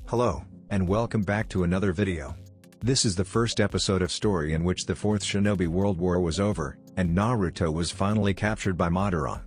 Hello, and welcome back to another video. This is the first episode of story in which the 4th Shinobi World War was over, and Naruto was finally captured by Madara.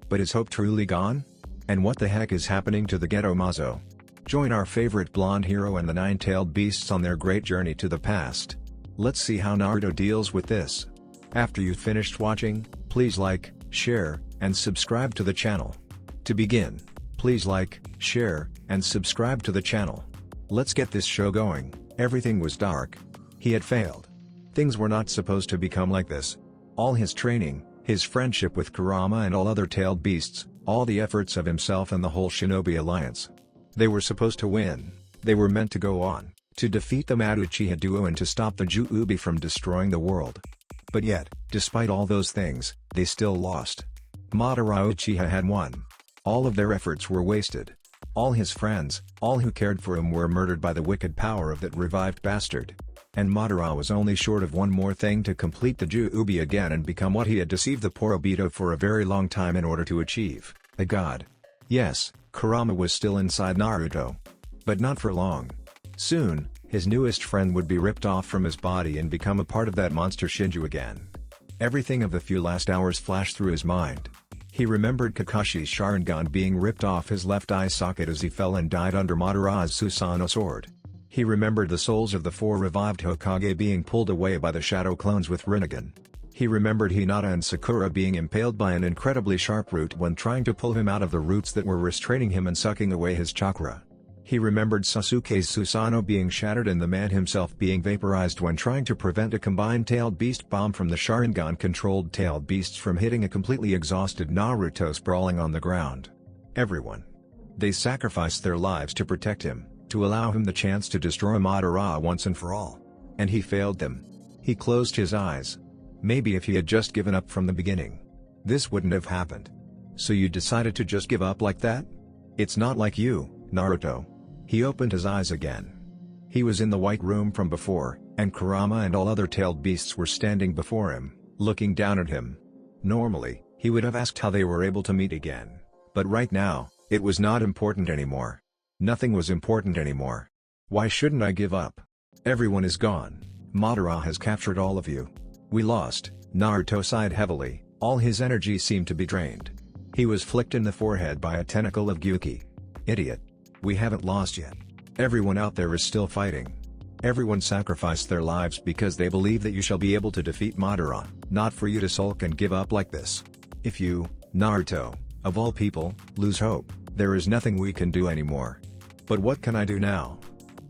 But is hope truly gone? And what the heck is happening to the Ghetto Mazo? Join our favorite blonde hero and the nine-tailed beasts on their great journey to the past. Let's see how Naruto deals with this. After you've finished watching, please like, share, and subscribe to the channel. To begin, please like, share, and subscribe to the channel. Let's get this show going. Everything was dark. He had failed. Things were not supposed to become like this. All his training, his friendship with Kurama and all other tailed beasts, all the efforts of himself and the whole Shinobi alliance. They were supposed to win. They were meant to go on, to defeat the mad Uchiha duo and to stop the Juubi from destroying the world. But yet, despite all those things, they still lost. Madara Uchiha had won. All of their efforts were wasted. All his friends, all who cared for him were murdered by the wicked power of that revived bastard. And Madara was only short of one more thing to complete the Juubi again and become what he had deceived the poor Obito for a very long time in order to achieve, a god. Yes, Kurama was still inside Naruto. But not for long. Soon, his newest friend would be ripped off from his body and become a part of that monster Shinju again. Everything of the few last hours flashed through his mind. He remembered Kakashi's Sharingan being ripped off his left eye socket as he fell and died under Madara's Susanoo sword. He remembered the souls of the 4 revived Hokage being pulled away by the shadow clones with Rinnegan. He remembered Hinata and Sakura being impaled by an incredibly sharp root when trying to pull him out of the roots that were restraining him and sucking away his chakra. He remembered Sasuke's Susanoo being shattered and the man himself being vaporized when trying to prevent a combined tailed beast bomb from the Sharingan-controlled tailed beasts from hitting a completely exhausted Naruto sprawling on the ground. Everyone. They sacrificed their lives to protect him, to allow him the chance to destroy Madara once and for all. And he failed them. He closed his eyes. Maybe if he had just given up from the beginning, this wouldn't have happened. So you decided to just give up like that? It's not like you, Naruto. He opened his eyes again. He was in the white room from before, and Kurama and all other tailed beasts were standing before him, looking down at him. Normally, he would have asked how they were able to meet again. But right now, it was not important anymore. Nothing was important anymore. Why shouldn't I give up? Everyone is gone. Madara has captured all of you. We lost. Naruto sighed heavily, all his energy seemed to be drained. He was flicked in the forehead by a tentacle of Gyuki. Idiot. We haven't lost yet. Everyone out there is still fighting. Everyone sacrificed their lives because they believe that you shall be able to defeat Madara, not for you to sulk and give up like this. If you, Naruto, of all people, lose hope, there is nothing we can do anymore. But what can I do now?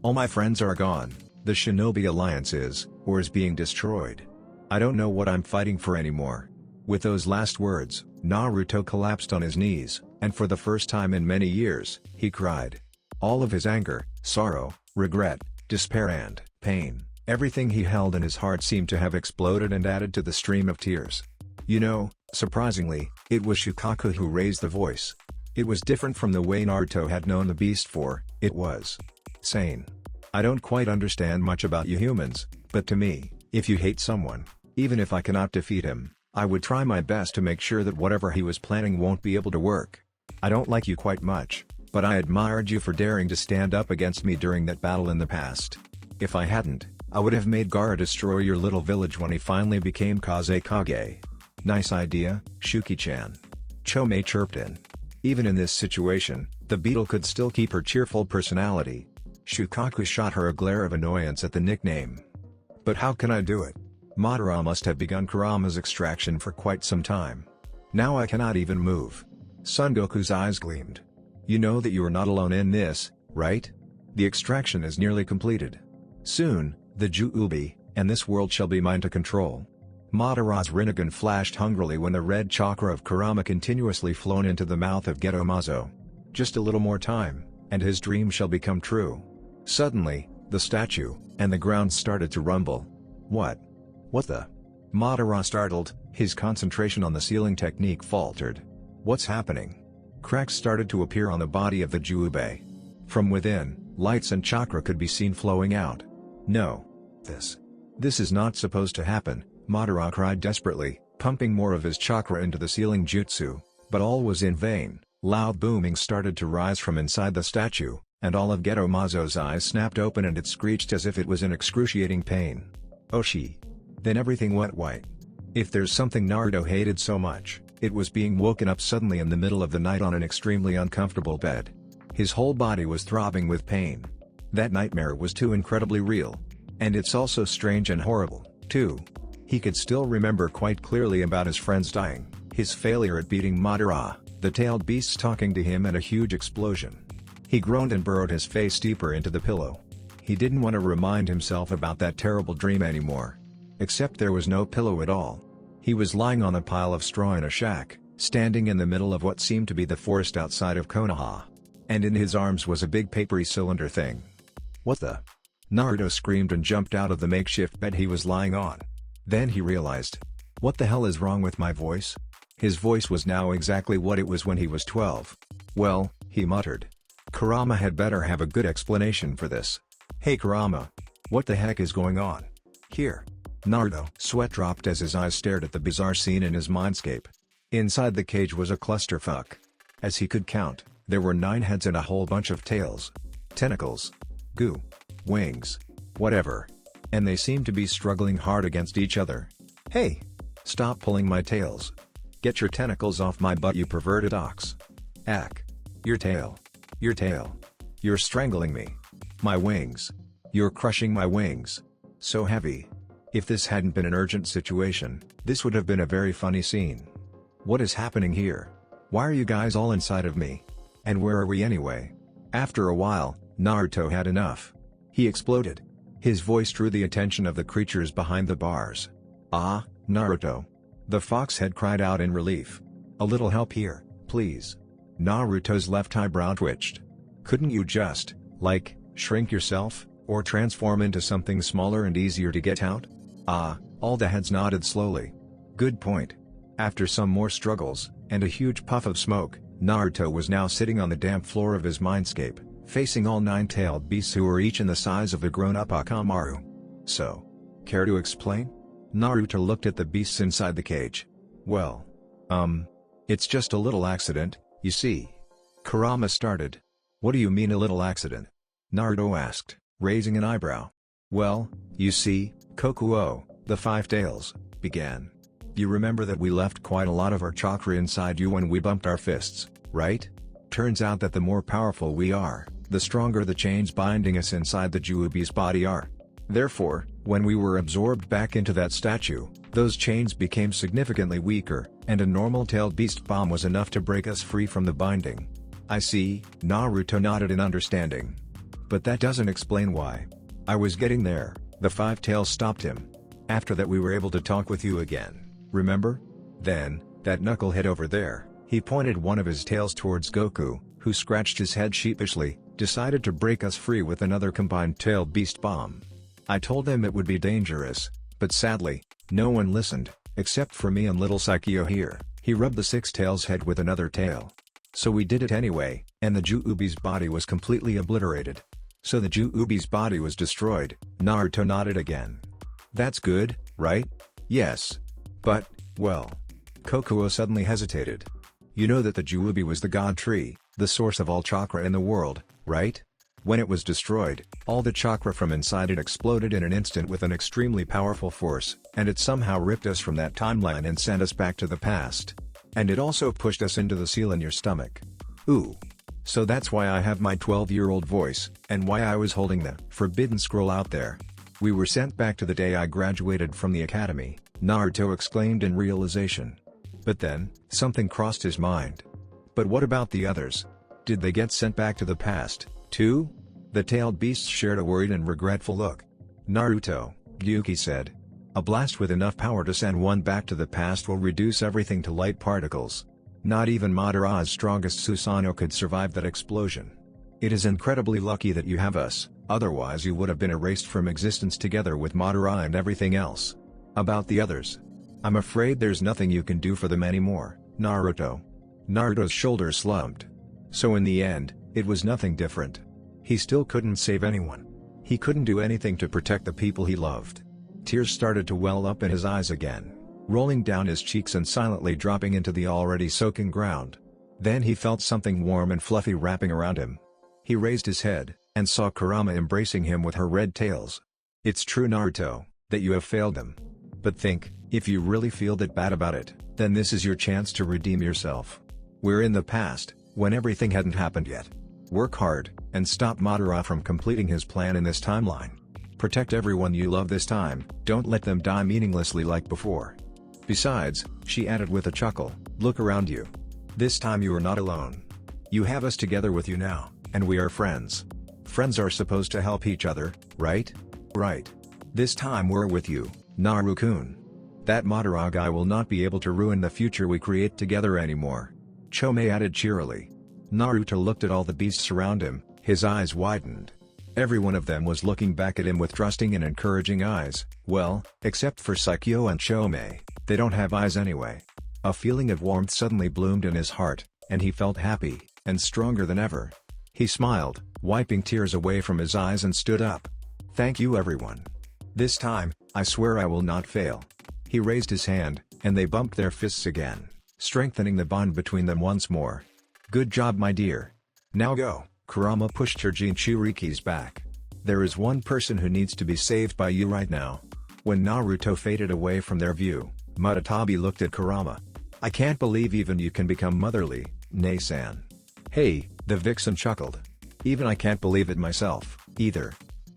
All my friends are gone, the Shinobi Alliance is, or is being destroyed. I don't know what I'm fighting for anymore. With those last words, Naruto collapsed on his knees, and for the first time in many years, he cried. All of his anger, sorrow, regret, despair and pain, everything he held in his heart seemed to have exploded and added to the stream of tears. You know, surprisingly, it was Shukaku who raised the voice. It was different from the way Naruto had known the beast for, it was sane. I don't quite understand much about you humans, but to me, if you hate someone, even if I cannot defeat him, I would try my best to make sure that whatever he was planning won't be able to work. I don't like you quite much, but I admired you for daring to stand up against me during that battle in the past. If I hadn't, I would have made Gaara destroy your little village when he finally became Kazekage. Nice idea, Shuki-chan. Chomei chirped in. Even in this situation, the beetle could still keep her cheerful personality. Shukaku shot her a glare of annoyance at the nickname. But how can I do it? Madara must have begun Kurama's extraction for quite some time. Now I cannot even move. Son Goku's eyes gleamed. You know that you are not alone in this, right? The extraction is nearly completed. Soon, the Juubi, and this world shall be mine to control. Madara's Rinnegan flashed hungrily when the red chakra of Kurama continuously flown into the mouth of Ghetto Mazo. Just a little more time, and his dream shall become true. Suddenly, the statue, and the ground started to rumble. What? What the? Madara startled, his concentration on the sealing technique faltered. What's happening? Cracks started to appear on the body of the Juubi. From within, lights and chakra could be seen flowing out. No. This is not supposed to happen, Madara cried desperately, pumping more of his chakra into the sealing jutsu, but all was in vain. Loud booming started to rise from inside the statue, and all of Geto Mazo's eyes snapped open and it screeched as if it was in excruciating pain. Oshi. Then everything went white. If there's something Naruto hated so much, it was being woken up suddenly in the middle of the night on an extremely uncomfortable bed. His whole body was throbbing with pain. That nightmare was too incredibly real. And it's also strange and horrible, too. He could still remember quite clearly about his friends dying, his failure at beating Madara, the tailed beasts talking to him and a huge explosion. He groaned and burrowed his face deeper into the pillow. He didn't want to remind himself about that terrible dream anymore. Except there was no pillow at all. He was lying on a pile of straw in a shack, standing in the middle of what seemed to be the forest outside of Konoha. And in his arms was a big papery cylinder thing. What the? Naruto screamed and jumped out of the makeshift bed he was lying on. Then he realized. What the hell is wrong with my voice? His voice was now exactly what it was when he was 12. Well, he muttered. Kurama had better have a good explanation for this. Hey Kurama. What the heck is going on? Here. Naruto. Sweat dropped as his eyes stared at the bizarre scene in his mindscape. Inside the cage was a clusterfuck. As he could count, there were 9 heads and a whole bunch of tails. Tentacles. Goo. Wings. Whatever. And they seemed to be struggling hard against each other. Hey! Stop pulling my tails. Get your tentacles off my butt, you perverted ox. Ack. Your tail. Your tail. You're strangling me. My wings. You're crushing my wings. So heavy. If this hadn't been an urgent situation, this would have been a very funny scene. What is happening here? Why are you guys all inside of me? And where are we anyway? After a while, Naruto had enough. He exploded. His voice drew the attention of the creatures behind the bars. Ah, Naruto. The fox had cried out in relief. A little help here, please. Naruto's left eyebrow twitched. Couldn't you just, like, shrink yourself, or transform into something smaller and easier to get out? Ah, all the heads nodded slowly. Good point. After some more struggles, and a huge puff of smoke, Naruto was now sitting on the damp floor of his mindscape, facing all 9 tailed beasts who were each in the size of the grown-up Hokamaru. So, care to explain? Naruto looked at the beasts inside the cage. Well, it's just a little accident, you see. Kurama started. What do you mean a little accident? Naruto asked, raising an eyebrow. Well, you see, Kokuo, the 5 tails, began. You remember that we left quite a lot of our chakra inside you when we bumped our fists, right? Turns out that the more powerful we are, the stronger the chains binding us inside the Juubi's body are. Therefore, when we were absorbed back into that statue, those chains became significantly weaker, and a normal tailed beast bomb was enough to break us free from the binding. I see, Naruto nodded in understanding. But that doesn't explain why. I was getting there. The 5 tails stopped him. After that we were able to talk with you again, remember? Then, that knucklehead over there, he pointed one of his tails towards Goku, who scratched his head sheepishly, decided to break us free with another combined tailed beast bomb. I told them it would be dangerous, but sadly, no one listened, except for me and little Saikyo here. He rubbed the 6 tails head with another tail. So we did it anyway, and the Juubi's body was completely obliterated. So the Juubi's body was destroyed. Naruto nodded again. That's good, right? Yes. But, well. Kokuo suddenly hesitated. You know that the Juubi was the god tree, the source of all chakra in the world, right? When it was destroyed, all the chakra from inside it exploded in an instant with an extremely powerful force, and it somehow ripped us from that timeline and sent us back to the past. And it also pushed us into the seal in your stomach. Ooh. So that's why I have my 12-year-old voice, and why I was holding the forbidden scroll out there. We were sent back to the day I graduated from the academy, Naruto exclaimed in realization. But then, something crossed his mind. But what about the others? Did they get sent back to the past, too? The tailed beasts shared a worried and regretful look. Naruto, Gyuki said. A blast with enough power to send one back to the past will reduce everything to light particles. Not even Madara's strongest Susanoo could survive that explosion. It is incredibly lucky that you have us, otherwise you would have been erased from existence together with Madara and everything else. About the others. I'm afraid there's nothing you can do for them anymore, Naruto. Naruto's shoulders slumped. So in the end, it was nothing different. He still couldn't save anyone. He couldn't do anything to protect the people he loved. Tears started to well up in his eyes again, rolling down his cheeks and silently dropping into the already soaking ground. Then he felt something warm and fluffy wrapping around him. He raised his head, and saw Kurama embracing him with her red tails. It's true, Naruto, that you have failed them. But think, if you really feel that bad about it, then this is your chance to redeem yourself. We're in the past, when everything hadn't happened yet. Work hard, and stop Madara from completing his plan in this timeline. Protect everyone you love this time, don't let them die meaninglessly like before. Besides, she added with a chuckle, look around you. This time you are not alone. You have us together with you now, and we are friends. Friends are supposed to help each other, right? Right. This time we're with you, Naru-kun. That Madara guy will not be able to ruin the future we create together anymore. Chome added cheerily. Naruto looked at all the beasts around him, his eyes widened. Every one of them was looking back at him with trusting and encouraging eyes, well, except for Saikyo and Chome, they don't have eyes anyway. A feeling of warmth suddenly bloomed in his heart, and he felt happy, and stronger than ever. He smiled, wiping tears away from his eyes and stood up. Thank you everyone. This time, I swear I will not fail. He raised his hand, and they bumped their fists again, strengthening the bond between them once more. Good job my dear. Now go. Kurama pushed her Jinchuriki's back. There is one person who needs to be saved by you right now. When Naruto faded away from their view, Madatabi looked at Kurama. I can't believe even you can become motherly, Nei-san. Hey, the vixen chuckled. Even I can't believe it myself, either.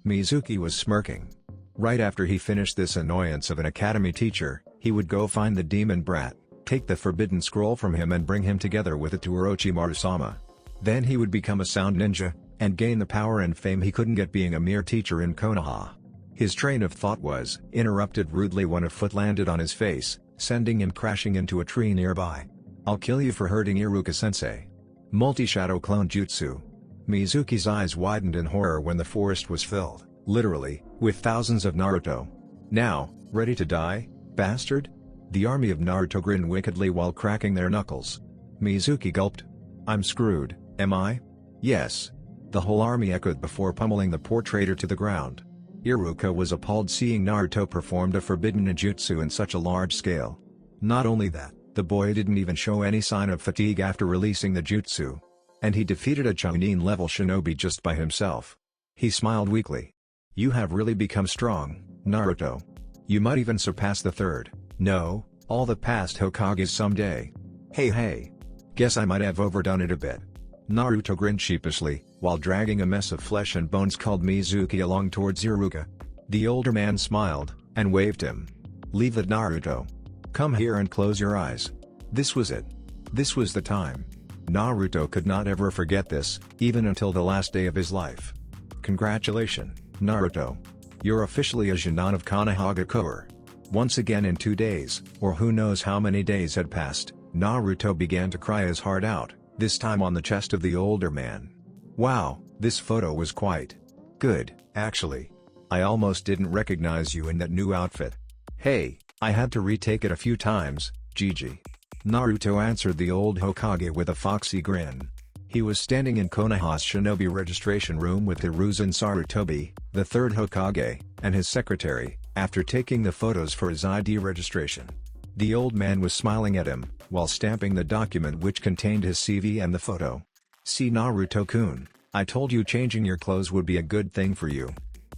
Mizuki was smirking. Right after he finished this annoyance of an academy teacher, he would go find the demon brat, take the forbidden scroll from him and bring him together with it to Orochimaru-sama. Then he would become a sound ninja, and gain the power and fame he couldn't get being a mere teacher in Konoha. His train of thought was interrupted rudely when a foot landed on his face, sending him crashing into a tree nearby. I'll kill you for hurting Iruka-sensei. Multi-shadow clone jutsu. Mizuki's eyes widened in horror when the forest was filled, literally, with thousands of Naruto. Now, ready to die, bastard? The army of Naruto grinned wickedly while cracking their knuckles. Mizuki gulped. I'm screwed, am I? Yes. The whole army echoed before pummeling the poor traitor to the ground. Iruka was appalled seeing Naruto performed a forbidden ninjutsu in such a large scale. Not only that, the boy didn't even show any sign of fatigue after releasing the jutsu. And he defeated a Chunin-level shinobi just by himself. He smiled weakly. You have really become strong, Naruto. You might even surpass the third, no, all the past Hokages someday. Hey. Guess I might have overdone it a bit. Naruto grinned sheepishly, while dragging a mess of flesh and bones called Mizuki along towards Iruka. The older man smiled, and waved him. Leave that Naruto. Come here and close your eyes. This was it. This was the time. Naruto could not ever forget this, even until the last day of his life. Congratulations, Naruto. You're officially a Genin of Konohamaru. Once again in 2 days, or who knows how many days had passed, Naruto began to cry his heart out, this time on the chest of the older man. Wow, this photo was quite good, actually. I almost didn't recognize you in that new outfit. Hey, I had to retake it a few times, Gigi. Naruto answered the old Hokage with a foxy grin. He was standing in Konoha's shinobi registration room with Hiruzen Sarutobi, the third Hokage, and his secretary, after taking the photos for his ID registration. The old man was smiling at him, while stamping the document which contained his CV and the photo. See Naruto-kun, I told you changing your clothes would be a good thing for you.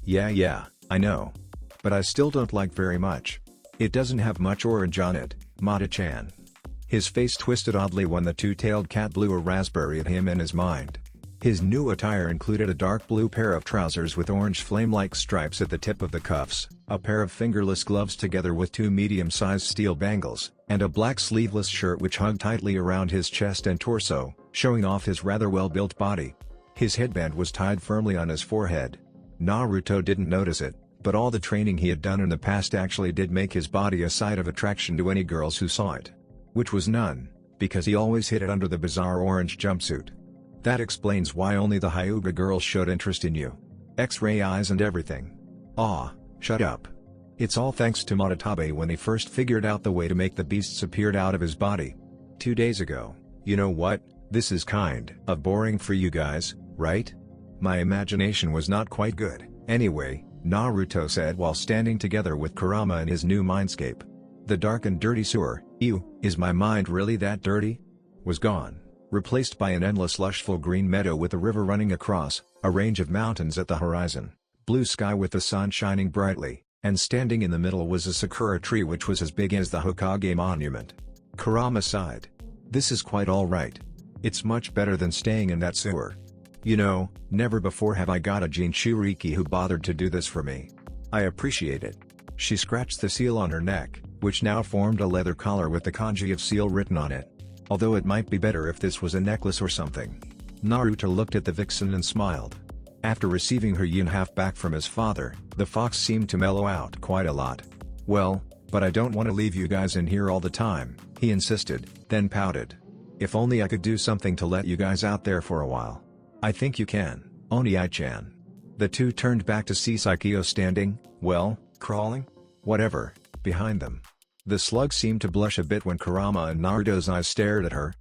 Yeah, I know. But I still don't like very much. It doesn't have much orange on it, Mata-chan. His face twisted oddly when the two-tailed cat blew a raspberry at him in his mind. His new attire included a dark blue pair of trousers with orange flame-like stripes at the tip of the cuffs, a pair of fingerless gloves together with 2 medium-sized steel bangles, and a black sleeveless shirt which hugged tightly around his chest and torso, showing off his rather well-built body. His headband was tied firmly on his forehead. Naruto didn't notice it, but all the training he had done in the past actually did make his body a site of attraction to any girls who saw it. Which was none, because he always hid it under the bizarre orange jumpsuit. That explains why only the Hyuga girls showed interest in you. X-ray eyes and everything. Aw, shut up. It's all thanks to Madatabi when he first figured out the way to make the beasts appeared out of his body. 2 days ago. You know what, this is kind of boring for you guys, right? My imagination was not quite good, anyway, Naruto said while standing together with Kurama in his new mindscape. The dark and dirty sewer, ew, is my mind really that dirty? Was gone. replaced by an endless lushful green meadow with a river running across, a range of mountains at the horizon, blue sky with the sun shining brightly, and standing in the middle was a sakura tree which was as big as the Hokage monument. Kurama sighed. This is quite alright. It's much better than staying in that sewer. You know, never before have I got a Jinchuriki who bothered to do this for me. I appreciate it. She scratched the seal on her neck, which now formed a leather collar with the kanji of seal written on it. Although it might be better if this was a necklace or something. Naruto looked at the vixen and smiled. After receiving her yin half back from his father, the fox seemed to mellow out quite a lot. Well, but I don't want to leave you guys in here all the time, he insisted, then pouted. If only I could do something to let you guys out there for a while. I think you can, Oni-chan. The two turned back to see Saikyo standing, well, crawling? Whatever, behind them. The slug seemed to blush a bit when Kurama and Naruto's eyes stared at her.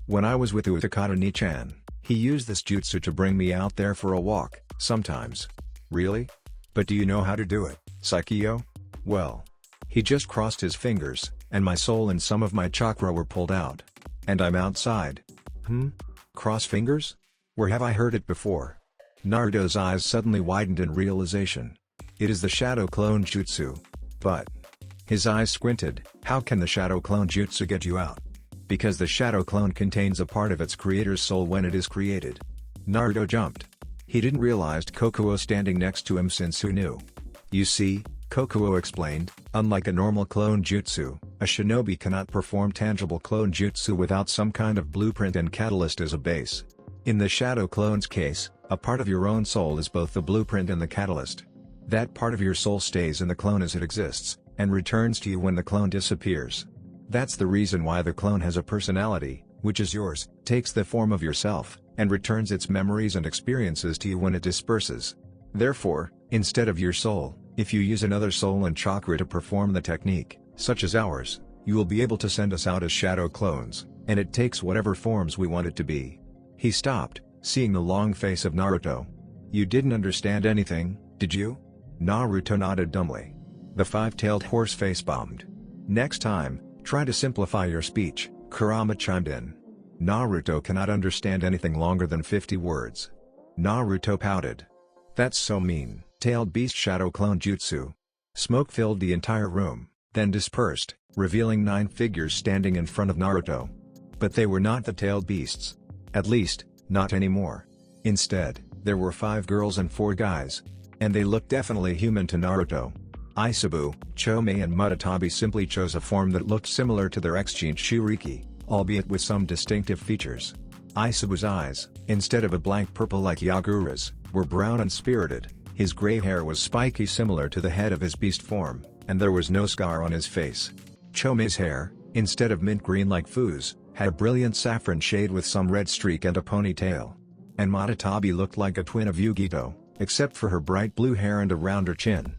When I was with Utakata-ni-chan, he used this jutsu to bring me out there for a walk, sometimes. Really? But do you know how to do it, Saikyo? Well. He just crossed his fingers, and my soul and some of my chakra were pulled out. And I'm outside. Cross fingers? Where have I heard it before? Naruto's eyes suddenly widened in realization. It is the shadow clone jutsu. But... His eyes squinted. How can the shadow clone jutsu get you out? Because the shadow clone contains a part of its creator's soul when it is created. Naruto jumped. He didn't realize Kokuo standing next to him since who knew. You see, Kokuo explained, unlike a normal clone jutsu, a shinobi cannot perform tangible clone jutsu without some kind of blueprint and catalyst as a base. In the shadow clone's case, a part of your own soul is both the blueprint and the catalyst. That part of your soul stays in the clone as it exists, and returns to you when the clone disappears. That's the reason why the clone has a personality, which is yours, takes the form of yourself, and returns its memories and experiences to you when it disperses. Therefore, instead of your soul, if you use another soul and chakra to perform the technique, such as ours, you will be able to send us out as shadow clones, and it takes whatever forms we want it to be. He stopped, seeing the long face of Naruto. You didn't understand anything, did you? Naruto nodded dumbly. The five-tailed horse face-bombed. Next time, try to simplify your speech, Kurama chimed in. Naruto cannot understand anything longer than 50 words. Naruto pouted. That's so mean. Tailed beast shadow clone jutsu. Smoke filled the entire room, then dispersed, revealing 9 figures standing in front of Naruto. But they were not the tailed beasts. At least, not anymore. Instead, there were 5 girls and 4 guys. And they looked definitely human to Naruto. Isabu, Chome and Mudatabi simply chose a form that looked similar to their ex-Jinchuriki, albeit with some distinctive features. Isabu's eyes, instead of a blank purple like Yagura's, were brown and spirited, his gray hair was spiky similar to the head of his beast form, and there was no scar on his face. Chome's hair, instead of mint green like Fu's, had a brilliant saffron shade with some red streak and a ponytail. And Mudatabi looked like a twin of Yugito, except for her bright blue hair and a rounder chin.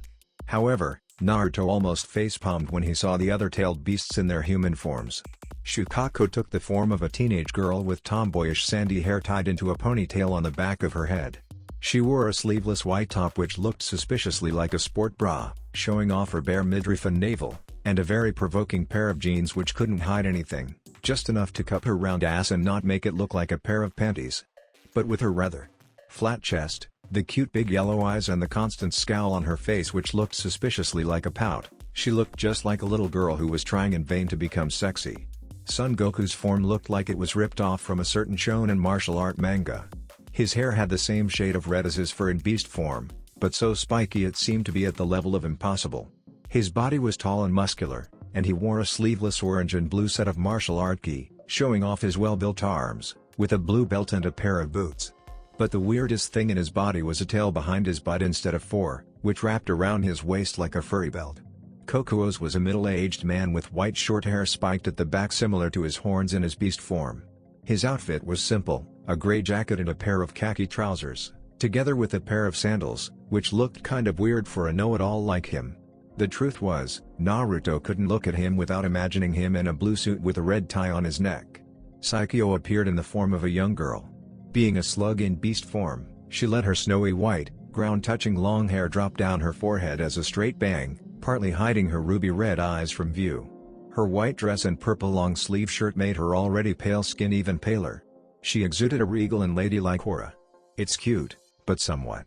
However, Naruto almost facepalmed when he saw the other tailed beasts in their human forms. Shukaku took the form of a teenage girl with tomboyish sandy hair tied into a ponytail on the back of her head. She wore a sleeveless white top which looked suspiciously like a sport bra, showing off her bare midriff and navel, and a very provoking pair of jeans which couldn't hide anything, just enough to cup her round ass and not make it look like a pair of panties. But with her rather flat chest, the cute big yellow eyes and the constant scowl on her face which looked suspiciously like a pout, she looked just like a little girl who was trying in vain to become sexy. Son Goku's form looked like it was ripped off from a certain shonen martial art manga. His hair had the same shade of red as his fur in beast form, but so spiky it seemed to be at the level of impossible. His body was tall and muscular, and he wore a sleeveless orange and blue set of martial art gi, showing off his well-built arms, with a blue belt and a pair of boots. But the weirdest thing in his body was a tail behind his butt instead of 4, which wrapped around his waist like a furry belt. Kokuo's was a middle-aged man with white short hair spiked at the back similar to his horns in his beast form. His outfit was simple, a gray jacket and a pair of khaki trousers, together with a pair of sandals, which looked kind of weird for a know-it-all like him. The truth was, Naruto couldn't look at him without imagining him in a blue suit with a red tie on his neck. Saikyo appeared in the form of a young girl. Being a slug in beast form, she let her snowy white, ground-touching long hair drop down her forehead as a straight bang, partly hiding her ruby red eyes from view. Her white dress and purple long-sleeve shirt made her already pale skin even paler. She exuded a regal and ladylike aura. It's cute, but somewhat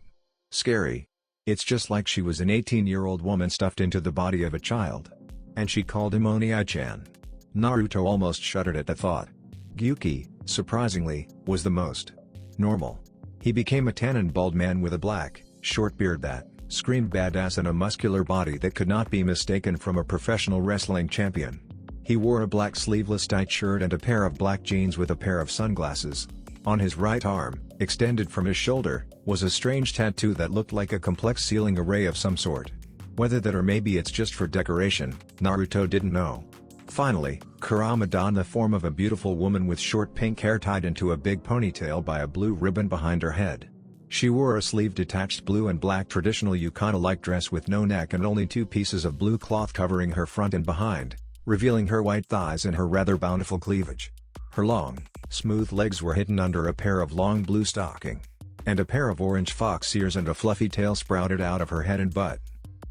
scary. It's just like she was an 18-year-old woman stuffed into the body of a child. And she called him Oni-chan. Naruto almost shuddered at the thought. Gyuki, surprisingly, was the most normal. He became a tan and bald man with a black, short beard that screamed badass and a muscular body that could not be mistaken from a professional wrestling champion. He wore a black sleeveless tight shirt and a pair of black jeans with a pair of sunglasses. On his right arm, extended from his shoulder, was a strange tattoo that looked like a complex ceiling array of some sort. Whether that or maybe it's just for decoration, Naruto didn't know. Finally, Kurama donned the form of a beautiful woman with short pink hair tied into a big ponytail by a blue ribbon behind her head. She wore a sleeve-detached blue and black traditional yukata-like dress with no neck and only 2 pieces of blue cloth covering her front and behind, revealing her white thighs and her rather bountiful cleavage. Her long, smooth legs were hidden under a pair of long blue stockings, and a pair of orange fox ears and a fluffy tail sprouted out of her head and butt.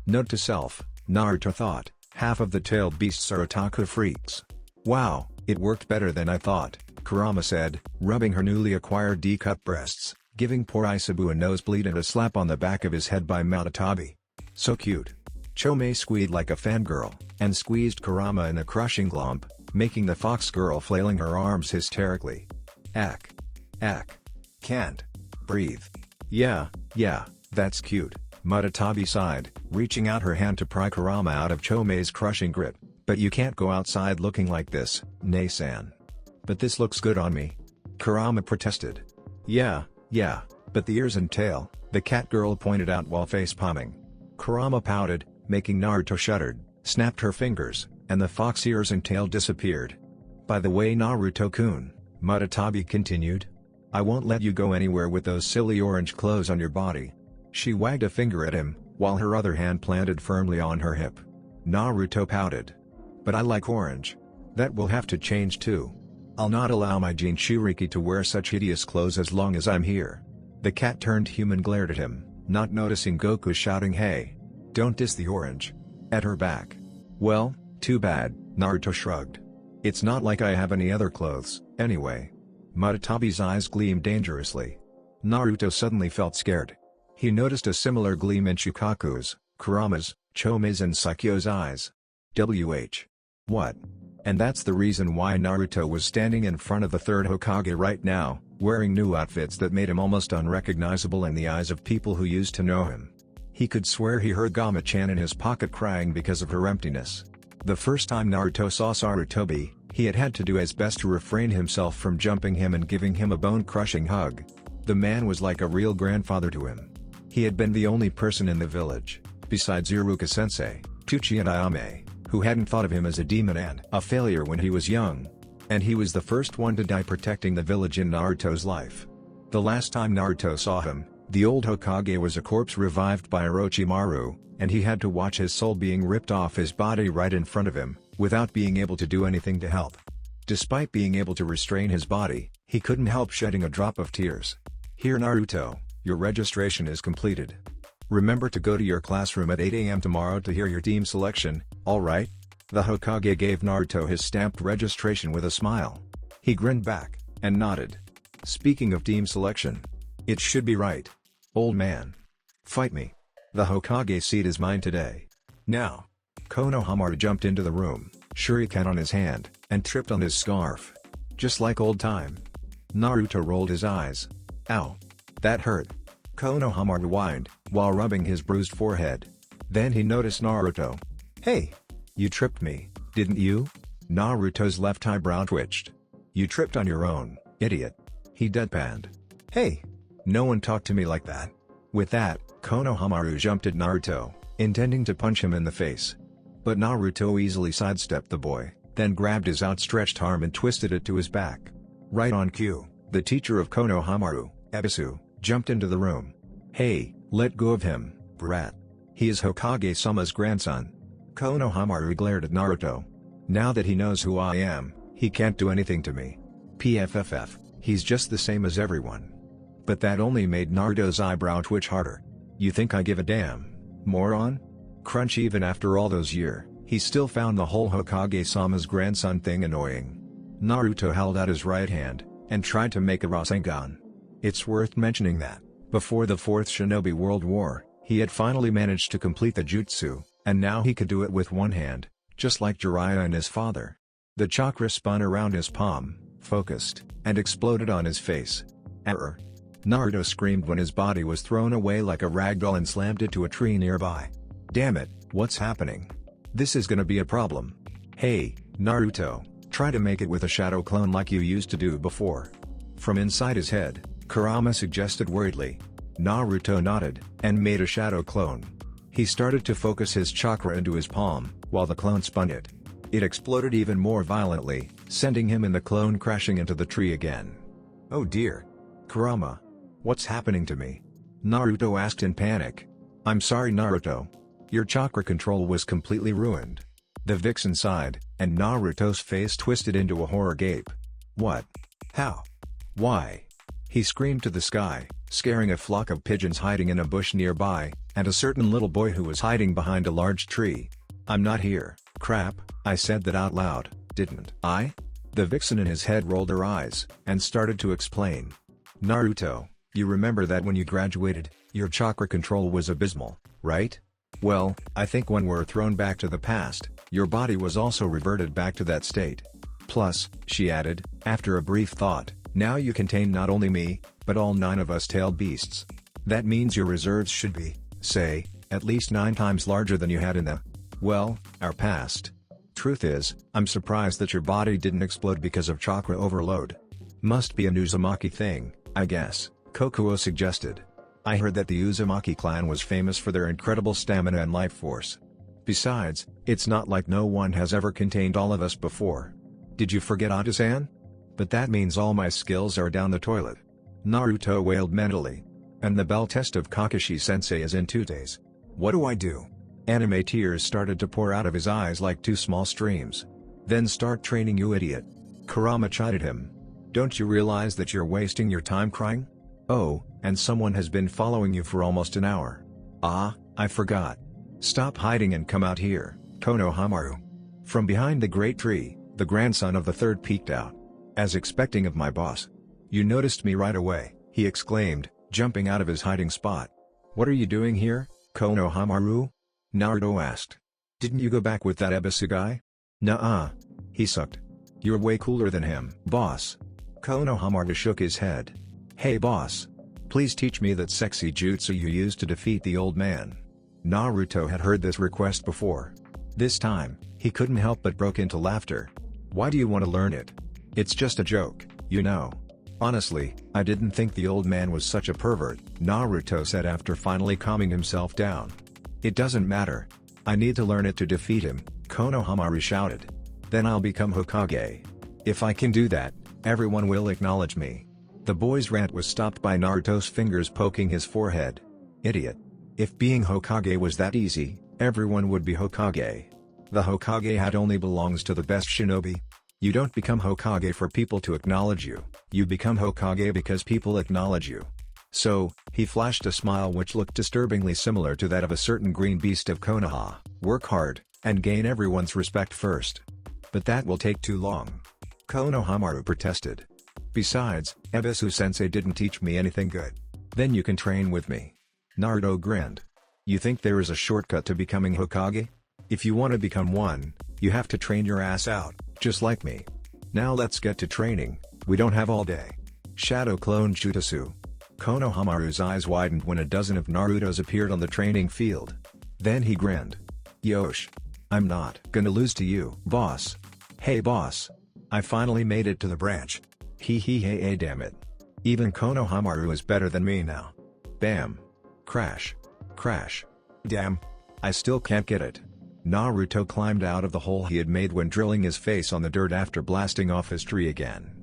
Note to self, Naruto thought, half of the tailed beasts are otaku freaks. Wow, it worked better than I thought, Kurama said, rubbing her newly acquired D-cup breasts, giving poor Isabu a nosebleed and a slap on the back of his head by Matatabi. So cute. Chome squealed like a fangirl, and squeezed Kurama in a crushing glomp, making the fox girl flailing her arms hysterically. Ack. Can't breathe. Yeah, that's cute, Matatabi sighed, reaching out her hand to pry Kurama out of Chome's crushing grip. But you can't go outside looking like this, Nei-san. But this looks good on me. Kurama protested. Yeah, but the ears and tail, the cat girl pointed out while face-palming. Kurama pouted, making Naruto shuddered, snapped her fingers, and the fox ears and tail disappeared. By the way, Naruto-kun, Matatabi continued, I won't let you go anywhere with those silly orange clothes on your body. She wagged a finger at him, while her other hand planted firmly on her hip. Naruto pouted. But I like orange. That will have to change too. I'll not allow my Jinchuriki to wear such hideous clothes as long as I'm here. The cat turned human glared at him, not noticing Goku shouting hey, don't diss the orange, at her back. Well, too bad, Naruto shrugged. It's not like I have any other clothes, anyway. Matatabi's eyes gleamed dangerously. Naruto suddenly felt scared. He noticed a similar gleam in Shukaku's, Kurama's, Chome's and Saikyo's eyes. What? And that's the reason why Naruto was standing in front of the third Hokage right now, wearing new outfits that made him almost unrecognizable in the eyes of people who used to know him. He could swear he heard Gama-chan in his pocket crying because of her emptiness. The first time Naruto saw Sarutobi, he had to do his best to refrain himself from jumping him and giving him a bone-crushing hug. The man was like a real grandfather to him. He had been the only person in the village, besides Iruka-sensei, Tuchi and Ayame, who hadn't thought of him as a demon and a failure when he was young. And he was the first one to die protecting the village in Naruto's life. The last time Naruto saw him, the old Hokage was a corpse revived by Orochimaru, and he had to watch his soul being ripped off his body right in front of him, without being able to do anything to help. Despite being able to restrain his body, he couldn't help shedding a drop of tears. Here Naruto, your registration is completed. Remember to go to your classroom at 8 AM tomorrow to hear your team selection, alright? The Hokage gave Naruto his stamped registration with a smile. He grinned back, and nodded. Speaking of team selection, it should be right. Old man. Fight me. The Hokage seat is mine today. Now. Konohamaru jumped into the room, shuriken on his hand, and tripped on his scarf. Just like old time. Naruto rolled his eyes. Ow. That hurt. Konohamaru whined, while rubbing his bruised forehead. Then he noticed Naruto. Hey! You tripped me, didn't you? Naruto's left eyebrow twitched. You tripped on your own, idiot. He deadpanned. Hey! No one talked to me like that. With that, Konohamaru jumped at Naruto, intending to punch him in the face. But Naruto easily sidestepped the boy, then grabbed his outstretched arm and twisted it to his back. Right on cue, the teacher of Konohamaru, Ebisu, jumped into the room. Hey, let go of him, brat. He is Hokage-sama's grandson. Konohamaru glared at Naruto. Now that he knows who I am, he can't do anything to me. PFFF, he's just the same as everyone. But that only made Naruto's eyebrow twitch harder. You think I give a damn, moron? Crunch. Even after all those years, He still found the whole Hokage-sama's grandson thing annoying. Naruto held out his right hand, and tried to make a Rasengan. It's worth mentioning that, before the Fourth Shinobi World War, he had finally managed to complete the jutsu, and now he could do it with one hand, just like Jiraiya and his father. The chakra spun around his palm, focused, and exploded on his face. Error! Naruto screamed when his body was thrown away like a ragdoll and slammed into a tree nearby. Damn it, what's happening? This is gonna be a problem. Hey, Naruto, try to make it with a shadow clone like you used to do before. From inside his head, Kurama suggested worriedly. Naruto nodded, and made a shadow clone. He started to focus his chakra into his palm, while the clone spun it. It exploded even more violently, sending him and the clone crashing into the tree again. Oh dear! Kurama! What's happening to me? Naruto asked in panic. I'm sorry Naruto. Your chakra control was completely ruined. The vixen sighed, and Naruto's face twisted into a horror gape. What? How? Why? He screamed to the sky, scaring a flock of pigeons hiding in a bush nearby, and a certain little boy who was hiding behind a large tree. I'm not here. Crap, I said that out loud, didn't I? The vixen in his head rolled her eyes, and started to explain. Naruto, you remember that when you graduated, your chakra control was abysmal, right? Well, I think when we're thrown back to the past, your body was also reverted back to that state. Plus, she added, after a brief thought, now you contain not only me, but all 9 of us tailed beasts. That means your reserves should be, say, at least 9 times larger than you had in the, well, our past. Truth is, I'm surprised that your body didn't explode because of chakra overload. Must be an Uzumaki thing, I guess, Kokuo suggested. I heard that the Uzumaki clan was famous for their incredible stamina and life force. Besides, it's not like no one has ever contained all of us before. Did you forget Oda-san? But that means all my skills are down the toilet. Naruto wailed mentally. And the bell test of Kakashi-sensei is in 2 days. What do I do? Anime tears started to pour out of his eyes like 2 small streams. Then start training, you idiot. Kurama chided him. Don't you realize that you're wasting your time crying? Oh, and someone has been following you for almost an hour. Ah, I forgot. Stop hiding and come out here, Konohamaru. From behind the great tree, the grandson of the third peeked out. As expecting of my boss. You noticed me right away, he exclaimed, jumping out of his hiding spot. What are you doing here, Konohamaru? Naruto asked. Didn't you go back with that Ebisu guy? Nuh-uh. He sucked. You're way cooler than him, boss. Konohamaru shook his head. Hey boss. Please teach me that sexy jutsu you used to defeat the old man. Naruto had heard this request before. This time, he couldn't help but broke into laughter. Why do you want to learn it? It's just a joke, you know. Honestly, I didn't think the old man was such a pervert, Naruto said after finally calming himself down. It doesn't matter. I need to learn it to defeat him, Konohamaru shouted. Then I'll become Hokage. If I can do that, everyone will acknowledge me. The boy's rant was stopped by Naruto's fingers poking his forehead. Idiot. If being Hokage was that easy, everyone would be Hokage. The Hokage hat only belongs to the best shinobi. You don't become Hokage for people to acknowledge you, you become Hokage because people acknowledge you. So, he flashed a smile which looked disturbingly similar to that of a certain green beast of Konoha. Work hard, and gain everyone's respect first. But that will take too long. Konohamaru protested. Besides, Ebisu-sensei didn't teach me anything good. Then you can train with me. Naruto grinned. You think there is a shortcut to becoming Hokage? If you want to become one, you have to train your ass out, just like me. Now let's get to training, we don't have all day. Shadow Clone Jutsu. Konohamaru's eyes widened when a dozen of Naruto's appeared on the training field. Then he grinned. Yosh. I'm not gonna lose to you, boss. Hey boss. I finally made it to the branch. Hey damn it. Even Konohamaru is better than me now. Bam. Crash. Crash. Damn. I still can't get it. Naruto climbed out of the hole he had made when drilling his face on the dirt after blasting off his tree again.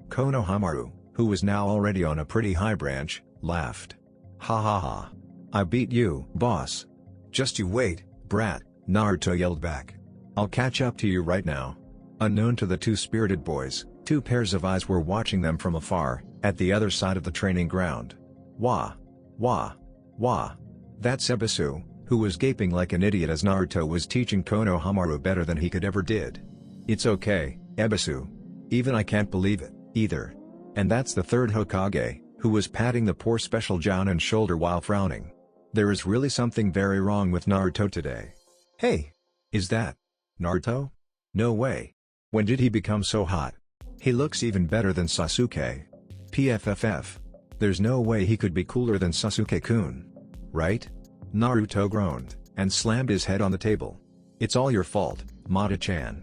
Konohamaru, who was now already on a pretty high branch, laughed. Ha ha ha. I beat you, boss. Just you wait, brat, Naruto yelled back. I'll catch up to you right now. Unknown to the 2 spirited boys, 2 pairs of eyes were watching them from afar, at the other side of the training ground. Wah. Wah. Wah. That's Ebisu, who was gaping like an idiot as Naruto was teaching Konohamaru better than he could ever did. "It's okay, Ebisu. Even I can't believe it, either." And that's the third Hokage, who was patting the poor special Jounin's shoulder while frowning. There is really something very wrong with Naruto today. Hey! Is that Naruto? No way. When did he become so hot? He looks even better than Sasuke. PFFF. There's no way he could be cooler than Sasuke-kun. Right? Naruto groaned, and slammed his head on the table. "It's all your fault, Mata-chan.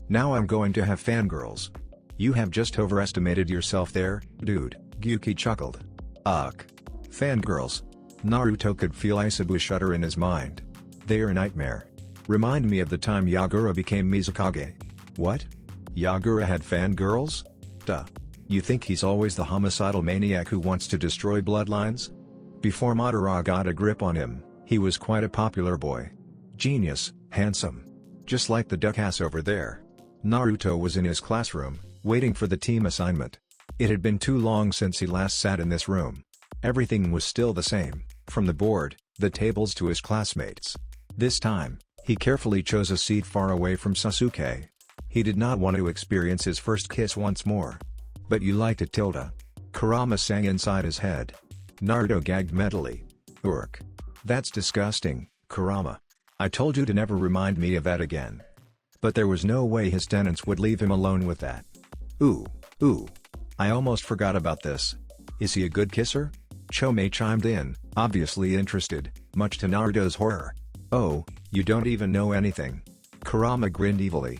Now I'm going to have fangirls." "You have just overestimated yourself there, dude," Gyuki chuckled. "Ugh. Fangirls." Naruto could feel Isabu shudder in his mind. "They're a nightmare. Remind me of the time Yagura became Mizukage." "What? Yagura had fangirls? Duh. You think he's always the homicidal maniac who wants to destroy bloodlines?" Before Madara got a grip on him, he was quite a popular boy. Genius, handsome. Just like the duckass over there. Naruto was in his classroom, waiting for the team assignment. It had been too long since he last sat in this room. Everything was still the same, from the board, the tables to his classmates. This time, he carefully chose a seat far away from Sasuke. He did not want to experience his first kiss once more. "But you liked it, Tilda." Kurama sang inside his head. Naruto gagged mentally. "Urk. That's disgusting, Kurama. I told you to never remind me of that again." But there was no way his tenants would leave him alone with that. Ooh. I almost forgot about this. Is he a good kisser?" Chomei chimed in, obviously interested, much to Naruto's horror. "Oh, you don't even know anything." Kurama grinned evilly.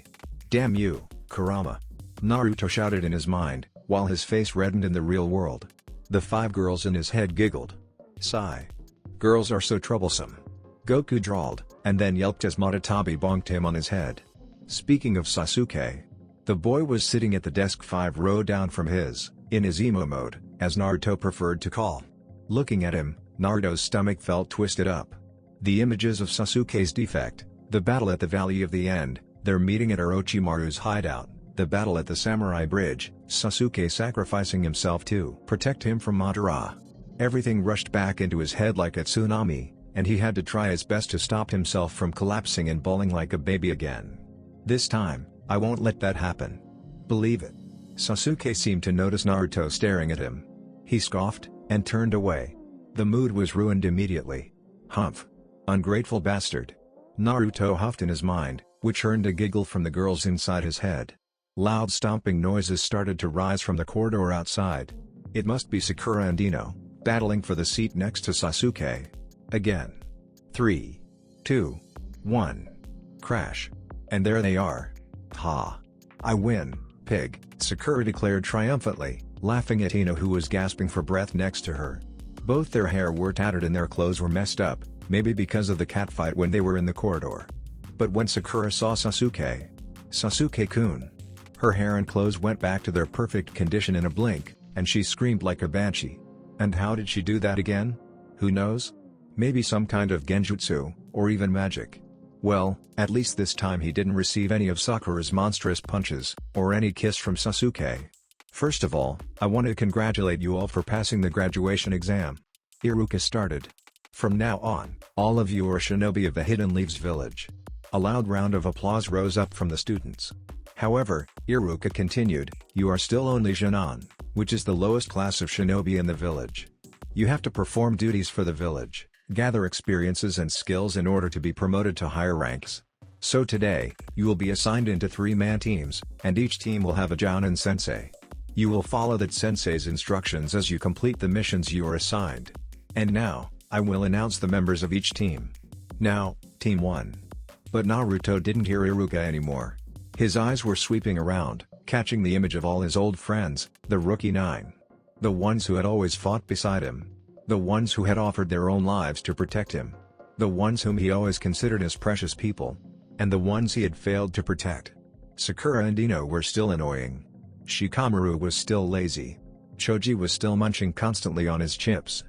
"Damn you, Kurama." Naruto shouted in his mind, while his face reddened in the real world. The 5 girls in his head giggled. Sigh. Girls are so troublesome. Goku drawled, and then yelped as Matatabi bonked him on his head. Speaking of Sasuke, the boy was sitting at the desk 5 row down from his, in his emo mode, as Naruto preferred to call. Looking at him, Naruto's stomach felt twisted up. The images of Sasuke's defect, the battle at the Valley of the End, their meeting at Orochimaru's hideout, the battle at the Samurai Bridge, Sasuke sacrificing himself to protect him from Madara. Everything rushed back into his head like a tsunami, and he had to try his best to stop himself from collapsing and bawling like a baby again. "This time, I won't let that happen. Believe it." Sasuke seemed to notice Naruto staring at him. He scoffed, and turned away. The mood was ruined immediately. Humph. Ungrateful bastard. Naruto huffed in his mind, which earned a giggle from the girls inside his head. Loud stomping noises started to rise from the corridor outside. It must be Sakura and Ino, battling for the seat next to Sasuke. Again. 3, 2, 1. Crash. And there they are. "Ha! I win, pig," Sakura declared triumphantly, laughing at Ino who was gasping for breath next to her. Both their hair were tattered and their clothes were messed up, maybe because of the catfight when they were in the corridor. But when Sakura saw Sasuke-kun, her hair and clothes went back to their perfect condition in a blink, and she screamed like a banshee. And how did she do that again? Who knows? Maybe some kind of genjutsu, or even magic. Well, at least this time he didn't receive any of Sakura's monstrous punches, or any kiss from Sasuke. "First of all, I want to congratulate you all for passing the graduation exam." Iruka started. "From now on, all of you are shinobi of the Hidden Leaves village." A loud round of applause rose up from the students. However, Iruka continued, "You are still only Genin, which is the lowest class of shinobi in the village. You have to perform duties for the village, gather experiences and skills in order to be promoted to higher ranks. So today, you will be assigned into 3-man teams, and each team will have a Jounin sensei. You will follow that sensei's instructions as you complete the missions you are assigned. And now, I will announce the members of each team. Now, Team 1. But Naruto didn't hear Iruka anymore. His eyes were sweeping around, catching the image of all his old friends, the Rookie 9. The ones who had always fought beside him. The ones who had offered their own lives to protect him. The ones whom he always considered as precious people. And the ones he had failed to protect. Sakura and Ino were still annoying. Shikamaru was still lazy. Choji was still munching constantly on his chips.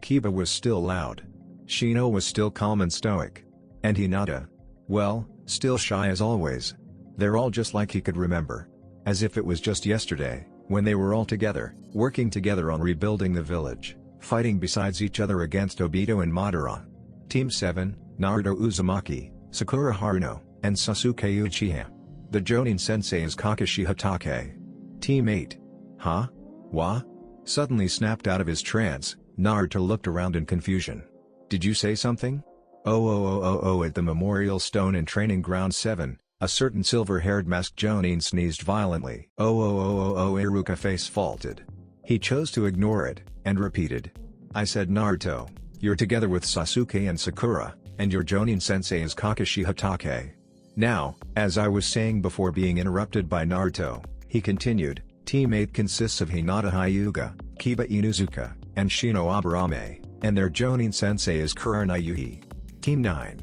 Kiba was still loud. Shino was still calm and stoic. And Hinata, well, still shy as always. They're all just like he could remember. As if it was just yesterday, when they were all together, working together on rebuilding the village, fighting besides each other against Obito and Madara. Team 7, Naruto Uzumaki, Sakura Haruno, and Sasuke Uchiha. The Jonin sensei is Kakashi Hokage. Team 8. Huh? Wha? Suddenly snapped out of his trance, Naruto looked around in confusion. Did you say something? Oh, at the Memorial Stone in Training Ground 7, a certain silver-haired masked Jonin sneezed violently. Iruka face faulted. He chose to ignore it, and repeated. I said Naruto, you're together with Sasuke and Sakura, and your Jonin sensei is Kakashi Hokage. Now, as I was saying before being interrupted by Naruto, he continued, Team 8 consists of Hinata Hyuga, Kiba Inuzuka, and Shino Aburame, and their Jonin sensei is Kurana Yuhi. Team 9.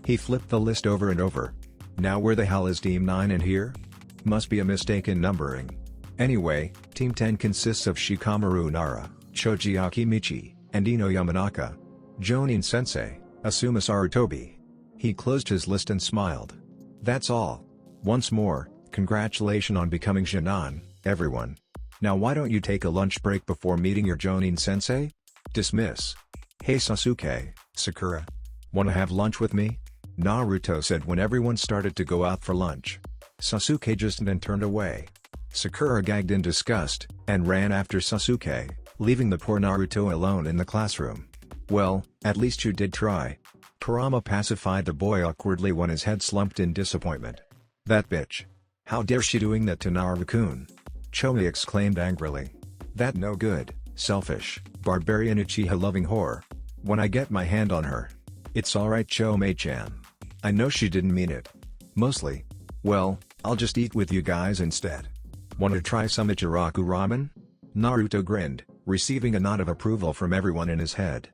He flipped the list over and over. Now where the hell is Team 9 in here? Must be a mistake in numbering. Anyway, Team 10 consists of Shikamaru Nara, Choji Akimichi, and Ino Yamanaka. Jonin sensei, Asuma Sarutobi. He closed his list and smiled. That's all. Once more, congratulations on becoming Genin, everyone. Now why don't you take a lunch break before meeting your Jonin sensei? Dismiss. Hey Sasuke, Sakura. Wanna have lunch with me? Naruto said when everyone started to go out for lunch. Sasuke just then turned away. Sakura gagged in disgust, and ran after Sasuke, leaving the poor Naruto alone in the classroom. Well, at least you did try. Kurama pacified the boy awkwardly when his head slumped in disappointment. That bitch. How dare she doing that to Naru-kun? Chomi exclaimed angrily. That no good, selfish, barbarian Uchiha-loving whore. When I get my hand on her. It's alright Chomi-chan. I know she didn't mean it. Mostly. Well, I'll just eat with you guys instead. Want to try some Ichiraku ramen? Naruto grinned, receiving a nod of approval from everyone in his head.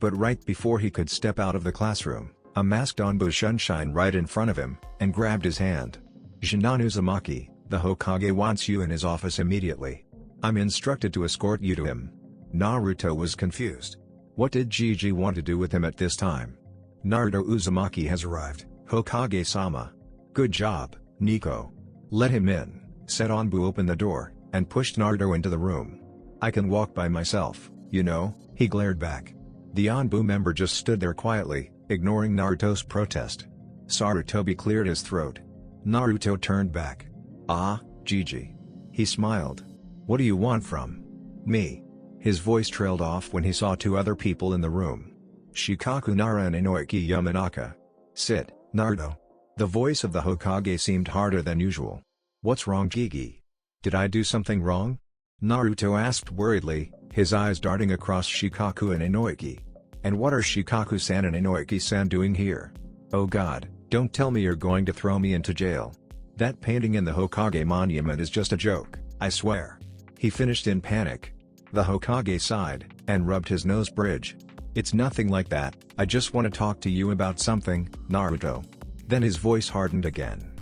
But right before he could step out of the classroom, a masked Anbu sunshine right in front of him, and grabbed his hand. Genin Uzumaki, the Hokage wants you in his office immediately. I'm instructed to escort you to him. Naruto was confused. What did Gigi want to do with him at this time? Naruto Uzumaki has arrived, Hokage-sama. Good job, Nico. Let him in, said Anbu. Opened the door, and pushed Naruto into the room. I can walk by myself, you know, he glared back. The Anbu member just stood there quietly, ignoring Naruto's protest. Sarutobi cleared his throat. Naruto turned back. Ah, Gigi. He smiled. What do you want from me? His voice trailed off when he saw two other people in the room. Shikaku Nara and Inoiki Yamanaka. Sit, Naruto. The voice of the Hokage seemed harder than usual. What's wrong, Gigi? Did I do something wrong? Naruto asked worriedly, his eyes darting across Shikaku and Inoiki. And what are Shikaku-san and Inoiki-san doing here? Oh god, don't tell me you're going to throw me into jail. That painting in the Hokage monument is just a joke, I swear. He finished in panic. The Hokage sighed, and rubbed his nose bridge. It's nothing like that, I just want to talk to you about something, Naruto. Then his voice hardened again.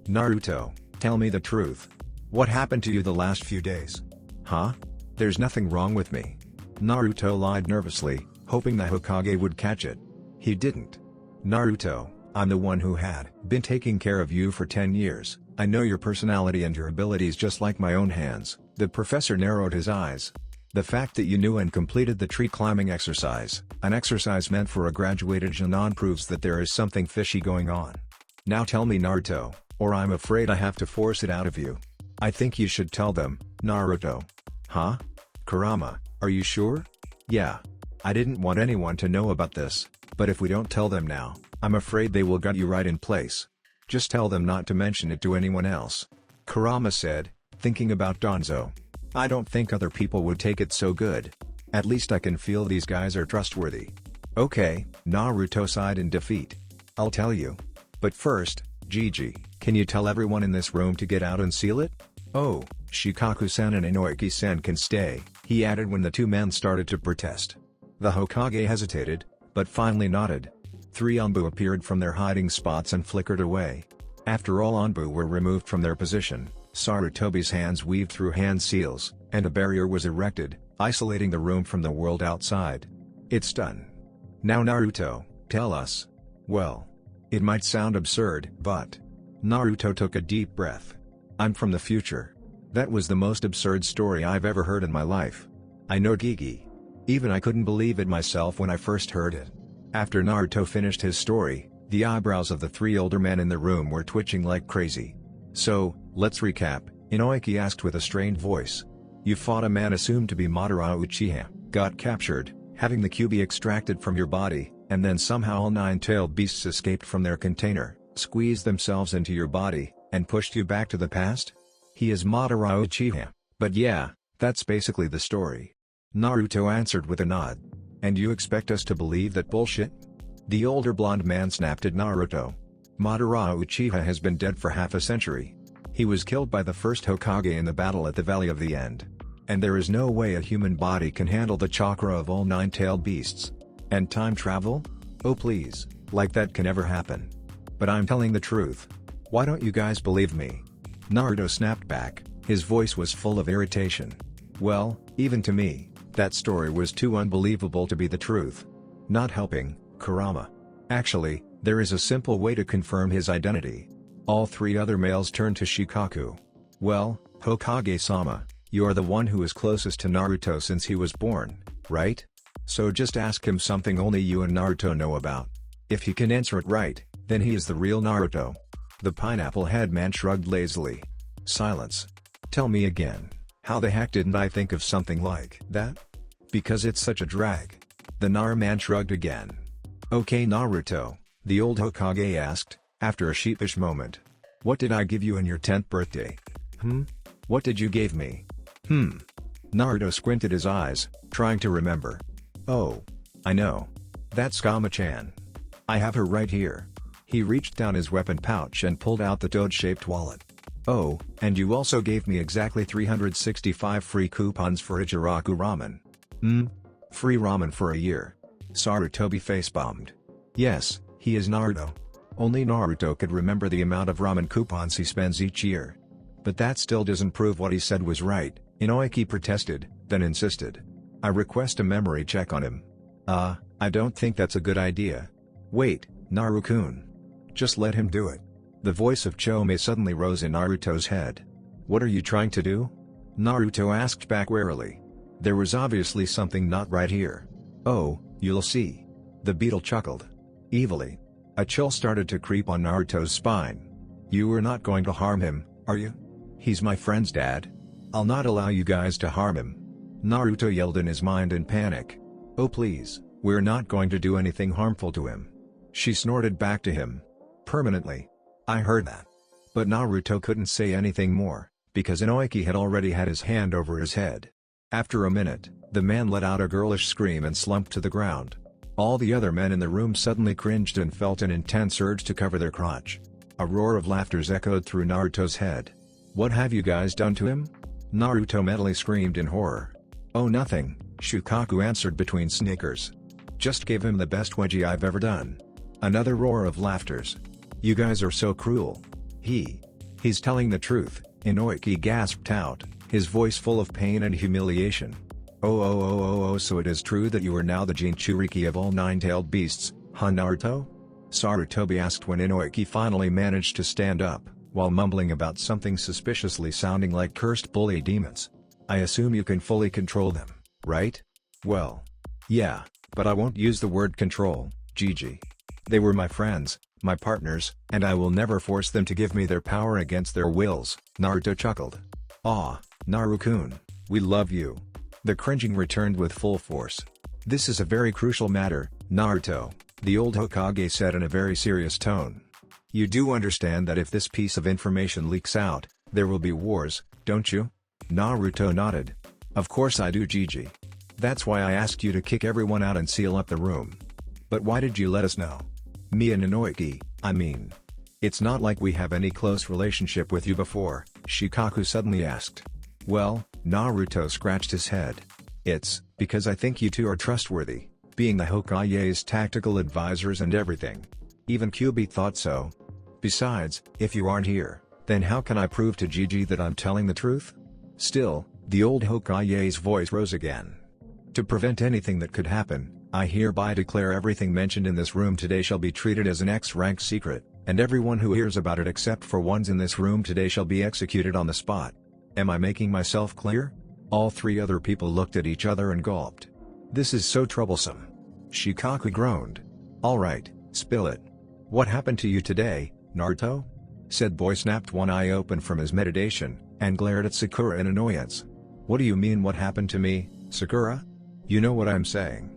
Naruto, tell me the truth. What happened to you the last few days? Huh? There's nothing wrong with me. Naruto lied nervously, hoping the Hokage would catch it. He didn't. Naruto, I'm the one who had been taking care of you for 10 years, I know your personality and your abilities just like my own hands. The professor narrowed his eyes. The fact that you knew and completed the tree climbing exercise, an exercise meant for a graduated Genin, proves that there is something fishy going on. Now tell me, Naruto, or I'm afraid I have to force it out of you. I think you should tell them, Naruto. Huh? Kurama, are you sure? Yeah. I didn't want anyone to know about this, but if we don't tell them now, I'm afraid they will gut you right in place. Just tell them not to mention it to anyone else. Kurama said, thinking about Danzo. I don't think other people would take it so good. At least I can feel these guys are trustworthy. Okay, Naruto sighed in defeat. I'll tell you. But first, Gigi, can you tell everyone in this room to get out and seal it? Oh, Shikaku-san and Inoiki-san can stay, he added when the two men started to protest. The Hokage hesitated, but finally nodded. 3 Anbu appeared from their hiding spots and flickered away. After all Anbu were removed from their position, Sarutobi's hands weaved through hand seals, and a barrier was erected, isolating the room from the world outside. It's done. Now Naruto, tell us. Well, it might sound absurd, but... Naruto took a deep breath. I'm from the future. That was the most absurd story I've ever heard in my life. I know, Gigi. Even I couldn't believe it myself when I first heard it. After Naruto finished his story, the eyebrows of the three older men in the room were twitching like crazy. So, let's recap, Inoiki asked with a strained voice. You fought a man assumed to be Madara Uchiha, got captured, having the Kyuubi extracted from your body, and then somehow all nine-tailed beasts escaped from their container, squeezed themselves into your body, and pushed you back to the past? He is Madara Uchiha, but yeah, that's basically the story. Naruto answered with a nod. And you expect us to believe that bullshit? The older blonde man snapped at Naruto. Madara Uchiha has been dead for half a century. He was killed by the first Hokage in the battle at the Valley of the End. And there is no way a human body can handle the chakra of all nine-tailed beasts. And time travel? Oh please, like that can never happen. But I'm telling the truth. Why don't you guys believe me? Naruto snapped back, his voice was full of irritation. Well, even to me, that story was too unbelievable to be the truth. Not helping, Kurama. Actually, there is a simple way to confirm his identity. All three other males turned to Shikaku. Well, Hokage-sama, you are the one who is closest to Naruto since he was born, right? So just ask him something only you and Naruto know about. If he can answer it right, then he is the real Naruto. The pineapple head man shrugged lazily. Silence. Tell me again, how the heck didn't I think of something like that? Because it's such a drag. The Nar man shrugged again. Okay Naruto, the old Hokage asked, after a sheepish moment. What did I give you on your 10th birthday? What did you give me? Naruto squinted his eyes, trying to remember. Oh, I know. That's Kama-chan. I have her right here. He reached down his weapon pouch and pulled out the toad-shaped wallet. Oh, and you also gave me exactly 365 free coupons for Ichiraku ramen. Free ramen for a year. Sarutobi face-bombed. Yes, he is Naruto. Only Naruto could remember the amount of ramen coupons he spends each year. But that still doesn't prove what he said was right, Inoiki protested, then insisted. I request a memory check on him. I don't think that's a good idea. Wait, Naru-kun. Just let him do it. The voice of Chome suddenly rose in Naruto's head. What are you trying to do? Naruto asked back warily. There was obviously something not right here. Oh, you'll see. The beetle chuckled. Evilly. A chill started to creep on Naruto's spine. You are not going to harm him, are you? He's my friend's dad. I'll not allow you guys to harm him. Naruto yelled in his mind in panic. Oh please, we're not going to do anything harmful to him. She snorted back to him. Permanently. I heard that. But Naruto couldn't say anything more, because Inoiki had already had his hand over his head. After a minute, the man let out a girlish scream and slumped to the ground. All the other men in the room suddenly cringed and felt an intense urge to cover their crotch. A roar of laughter echoed through Naruto's head. What have you guys done to him? Naruto mentally screamed in horror. Oh nothing, Shukaku answered between snickers. Just gave him the best wedgie I've ever done. Another roar of laughters. You guys are so cruel. He's telling the truth, Inoiki gasped out, his voice full of pain and humiliation. Oh, so it is true that you are now the Jinchuriki of all nine-tailed beasts, huh Naruto? Sarutobi asked when Inoiki finally managed to stand up, while mumbling about something suspiciously sounding like cursed bully demons. I assume you can fully control them, right? Well. Yeah, but I won't use the word control, Gigi. They were my friends, my partners, and I will never force them to give me their power against their wills, Naruto chuckled. Aw, Naru-kun, we love you. The cringing returned with full force. This is a very crucial matter, Naruto, the old Hokage said in a very serious tone. You do understand that if this piece of information leaks out, there will be wars, don't you? Naruto nodded. Of course I do Gigi. That's why I asked you to kick everyone out and seal up the room. But why did you let us know? Me and Inoiki, I mean. It's not like we have any close relationship with you before, Shikaku suddenly asked. Well, Naruto scratched his head. It's because I think you two are trustworthy, being the Hokage's tactical advisors and everything. Even Kyuubi thought so. Besides, if you aren't here, then how can I prove to Gigi that I'm telling the truth? Still, the old Hokage's voice rose again. To prevent anything that could happen, I hereby declare everything mentioned in this room today shall be treated as an X-rank secret, and everyone who hears about it except for ones in this room today shall be executed on the spot. Am I making myself clear? All three other people looked at each other and gulped. This is so troublesome. Shikaku groaned. Alright, spill it. What happened to you today, Naruto? Said boy snapped one eye open from his meditation, and glared at Sakura in annoyance. What do you mean what happened to me, Sakura? You know what I'm saying.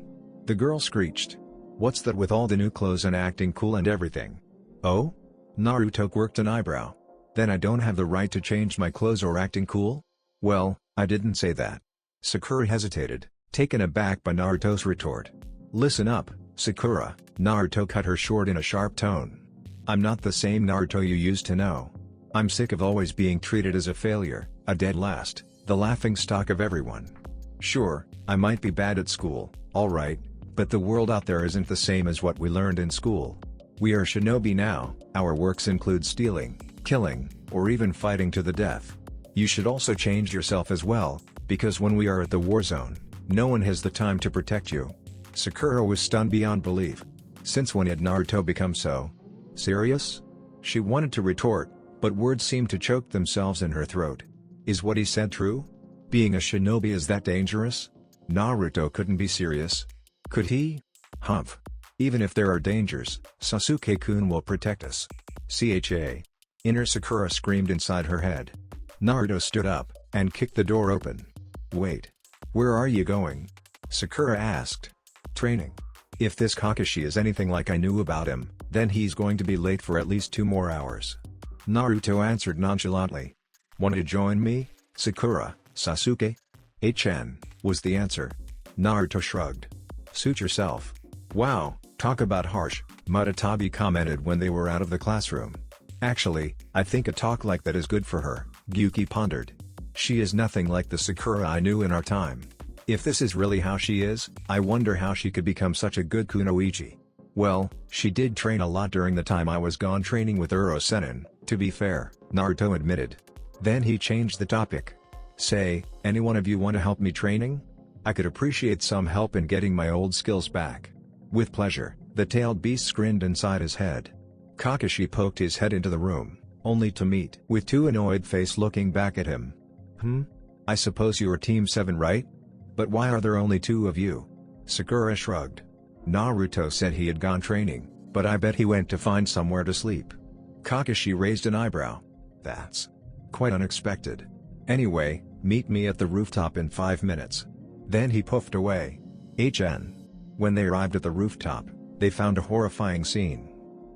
The girl screeched. What's that with all the new clothes and acting cool and everything? Oh? Naruto quirked an eyebrow. Then I don't have the right to change my clothes or acting cool? Well, I didn't say that. Sakura hesitated, taken aback by Naruto's retort. Listen up, Sakura, Naruto cut her short in a sharp tone. I'm not the same Naruto you used to know. I'm sick of always being treated as a failure, a dead last, the laughingstock of everyone. Sure, I might be bad at school, alright, but the world out there isn't the same as what we learned in school. We are shinobi now, our works include stealing, killing, or even fighting to the death. You should also change yourself as well, because when we are at the war zone, no one has the time to protect you. Sakura was stunned beyond belief. Since when had Naruto become so serious? She wanted to retort, but words seemed to choke themselves in her throat. Is what he said true? Being a shinobi is that dangerous? Naruto couldn't be serious. Could he? Humph. Even if there are dangers, Sasuke-kun will protect us. Cha. Inner Sakura screamed inside her head. Naruto stood up, and kicked the door open. Wait. Where are you going? Sakura asked. Training. If this Kakashi is anything like I knew about him, then he's going to be late for at least 2 more hours. Naruto answered nonchalantly. Want to join me, Sakura, Sasuke? HN, was the answer. Naruto shrugged. Suit yourself. Wow, talk about harsh, Muratabi commented when they were out of the classroom. Actually, I think a talk like that is good for her, Gyuki pondered. She is nothing like the Sakura I knew in our time. If this is really how she is, I wonder how she could become such a good kunoichi. Well, she did train a lot during the time I was gone training with Uro-Sennin, to be fair, Naruto admitted. Then he changed the topic. Say, any one of you want to help me training? I could appreciate some help in getting my old skills back. With pleasure, the tailed beast grinned inside his head. Kakashi poked his head into the room, only to meet with 2 annoyed faces looking back at him. I suppose you're Team 7, right? But why are there only 2 of you? Sakura shrugged. Naruto said he had gone training, but I bet he went to find somewhere to sleep. Kakashi raised an eyebrow. That's quite unexpected. Anyway, meet me at the rooftop in 5 minutes. Then he puffed away. HN. When they arrived at the rooftop, they found a horrifying scene.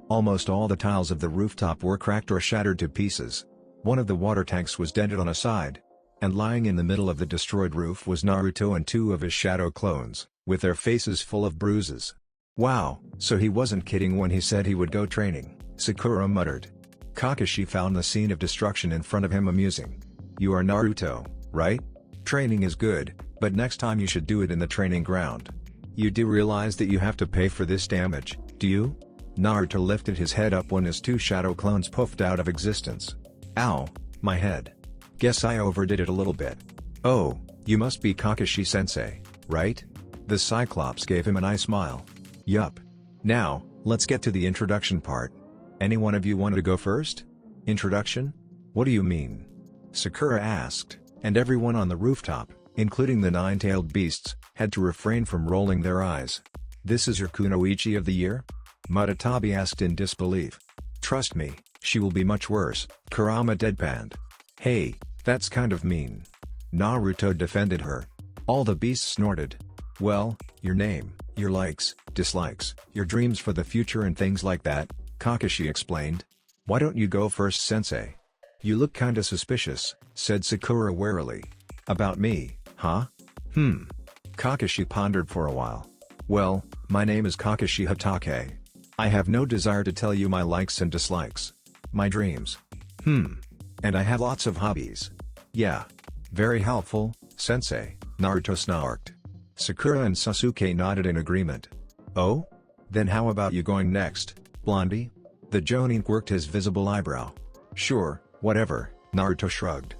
Almost all the tiles of the rooftop were cracked or shattered to pieces. One of the water tanks was dented on a side. And lying in the middle of the destroyed roof was Naruto and 2 of his shadow clones, with their faces full of bruises. Wow, so he wasn't kidding when he said he would go training, Sakura muttered. Kakashi found the scene of destruction in front of him amusing. You are Naruto, right? Training is good, but next time you should do it in the training ground. You do realize that you have to pay for this damage, do you? Naruto lifted his head up when his 2 shadow clones puffed out of existence. Ow, my head. Guess I overdid it a little bit. Oh, you must be Kakashi-sensei, right? The Cyclops gave him a nice smile. Yup. Now, let's get to the introduction part. Any one of you want to go first? Introduction? What do you mean? Sakura asked, and everyone on the rooftop, including the 9-tailed beasts, had to refrain from rolling their eyes. This is your kunoichi of the year? Muratabi asked in disbelief. Trust me, she will be much worse, Kurama deadpanned. Hey, that's kind of mean. Naruto defended her. All the beasts snorted. Well, your name, your likes, dislikes, your dreams for the future and things like that, Kakashi explained. Why don't you go first, sensei? You look kinda suspicious, said Sakura warily. About me, huh? Kakashi pondered for a while. Well, my name is Kakashi Hatake. I have no desire to tell you my likes and dislikes. My dreams. And I have lots of hobbies. Yeah. Very helpful, sensei, Naruto snarked. Sakura and Sasuke nodded in agreement. Oh? Then how about you going next, Blondie? The Jonin quirked his visible eyebrow. Sure, whatever, Naruto shrugged.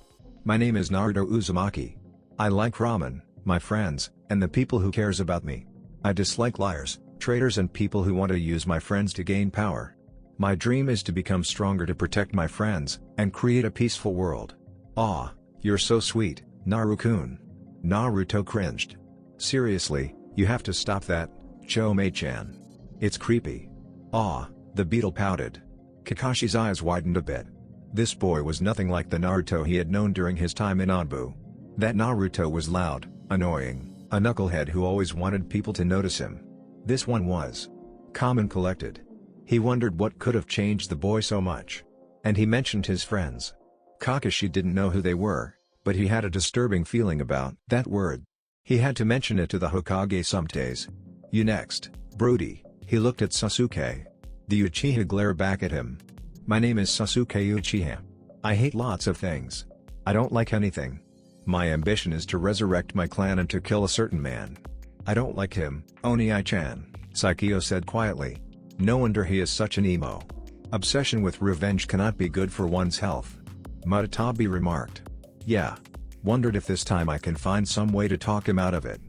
My name is Naruto Uzumaki. I like ramen, my friends, and the people who cares about me. I dislike liars, traitors and people who want to use my friends to gain power. My dream is to become stronger to protect my friends, and create a peaceful world. Aw, you're so sweet, Naru-kun. Naruto cringed. Seriously, you have to stop that, Chomei-chan. It's creepy. Ah, the beetle pouted. Kakashi's eyes widened a bit. This boy was nothing like the Naruto he had known during his time in Anbu. That Naruto was loud, annoying, a knucklehead who always wanted people to notice him. This one was calm and collected. He wondered what could have changed the boy so much. And he mentioned his friends. Kakashi didn't know who they were, but he had a disturbing feeling about that word. He had to mention it to the Hokage some days. You next, Brody. He looked at Sasuke. The Uchiha glared back at him. My name is Sasuke Uchiha. I hate lots of things. I don't like anything. My ambition is to resurrect my clan and to kill a certain man. I don't like him, Oni-chan, Saikyo said quietly. No wonder he is such an emo. Obsession with revenge cannot be good for one's health. Muratabi remarked. Yeah. Wondered if this time I can find some way to talk him out of it.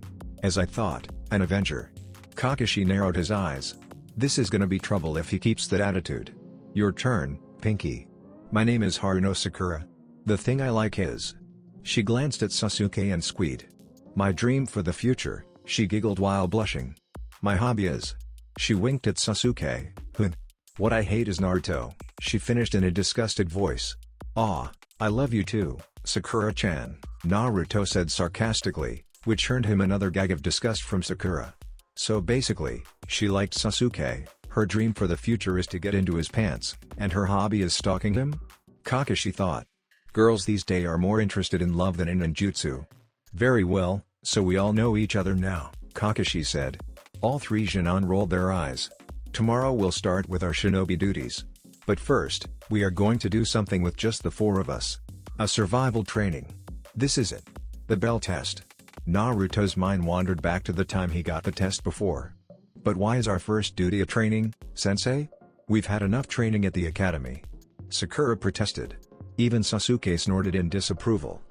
As I thought, an avenger. Kakashi narrowed his eyes. This is gonna be trouble if he keeps that attitude. Your turn, Pinky. My name is Haruno Sakura. The thing I like is... She glanced at Sasuke and squeaked. My dream for the future, she giggled while blushing. My hobby is... She winked at Sasuke, who... What I hate is Naruto, she finished in a disgusted voice. Ah, I love you too, Sakura-chan, Naruto said sarcastically, which earned him another gag of disgust from Sakura. So basically, she liked Sasuke, her dream for the future is to get into his pants, and her hobby is stalking him? Kakashi thought. Girls these days are more interested in love than in ninjutsu. Very well, so we all know each other now, Kakashi said. All three Genin rolled their eyes. Tomorrow we'll start with our shinobi duties. But first, we are going to do something with just the four of us. A survival training. This is it. The bell test. Naruto's mind wandered back to the time he got the test before. But why is our first duty a training, sensei? We've had enough training at the academy. Sakura protested. Even Sasuke snorted in disapproval.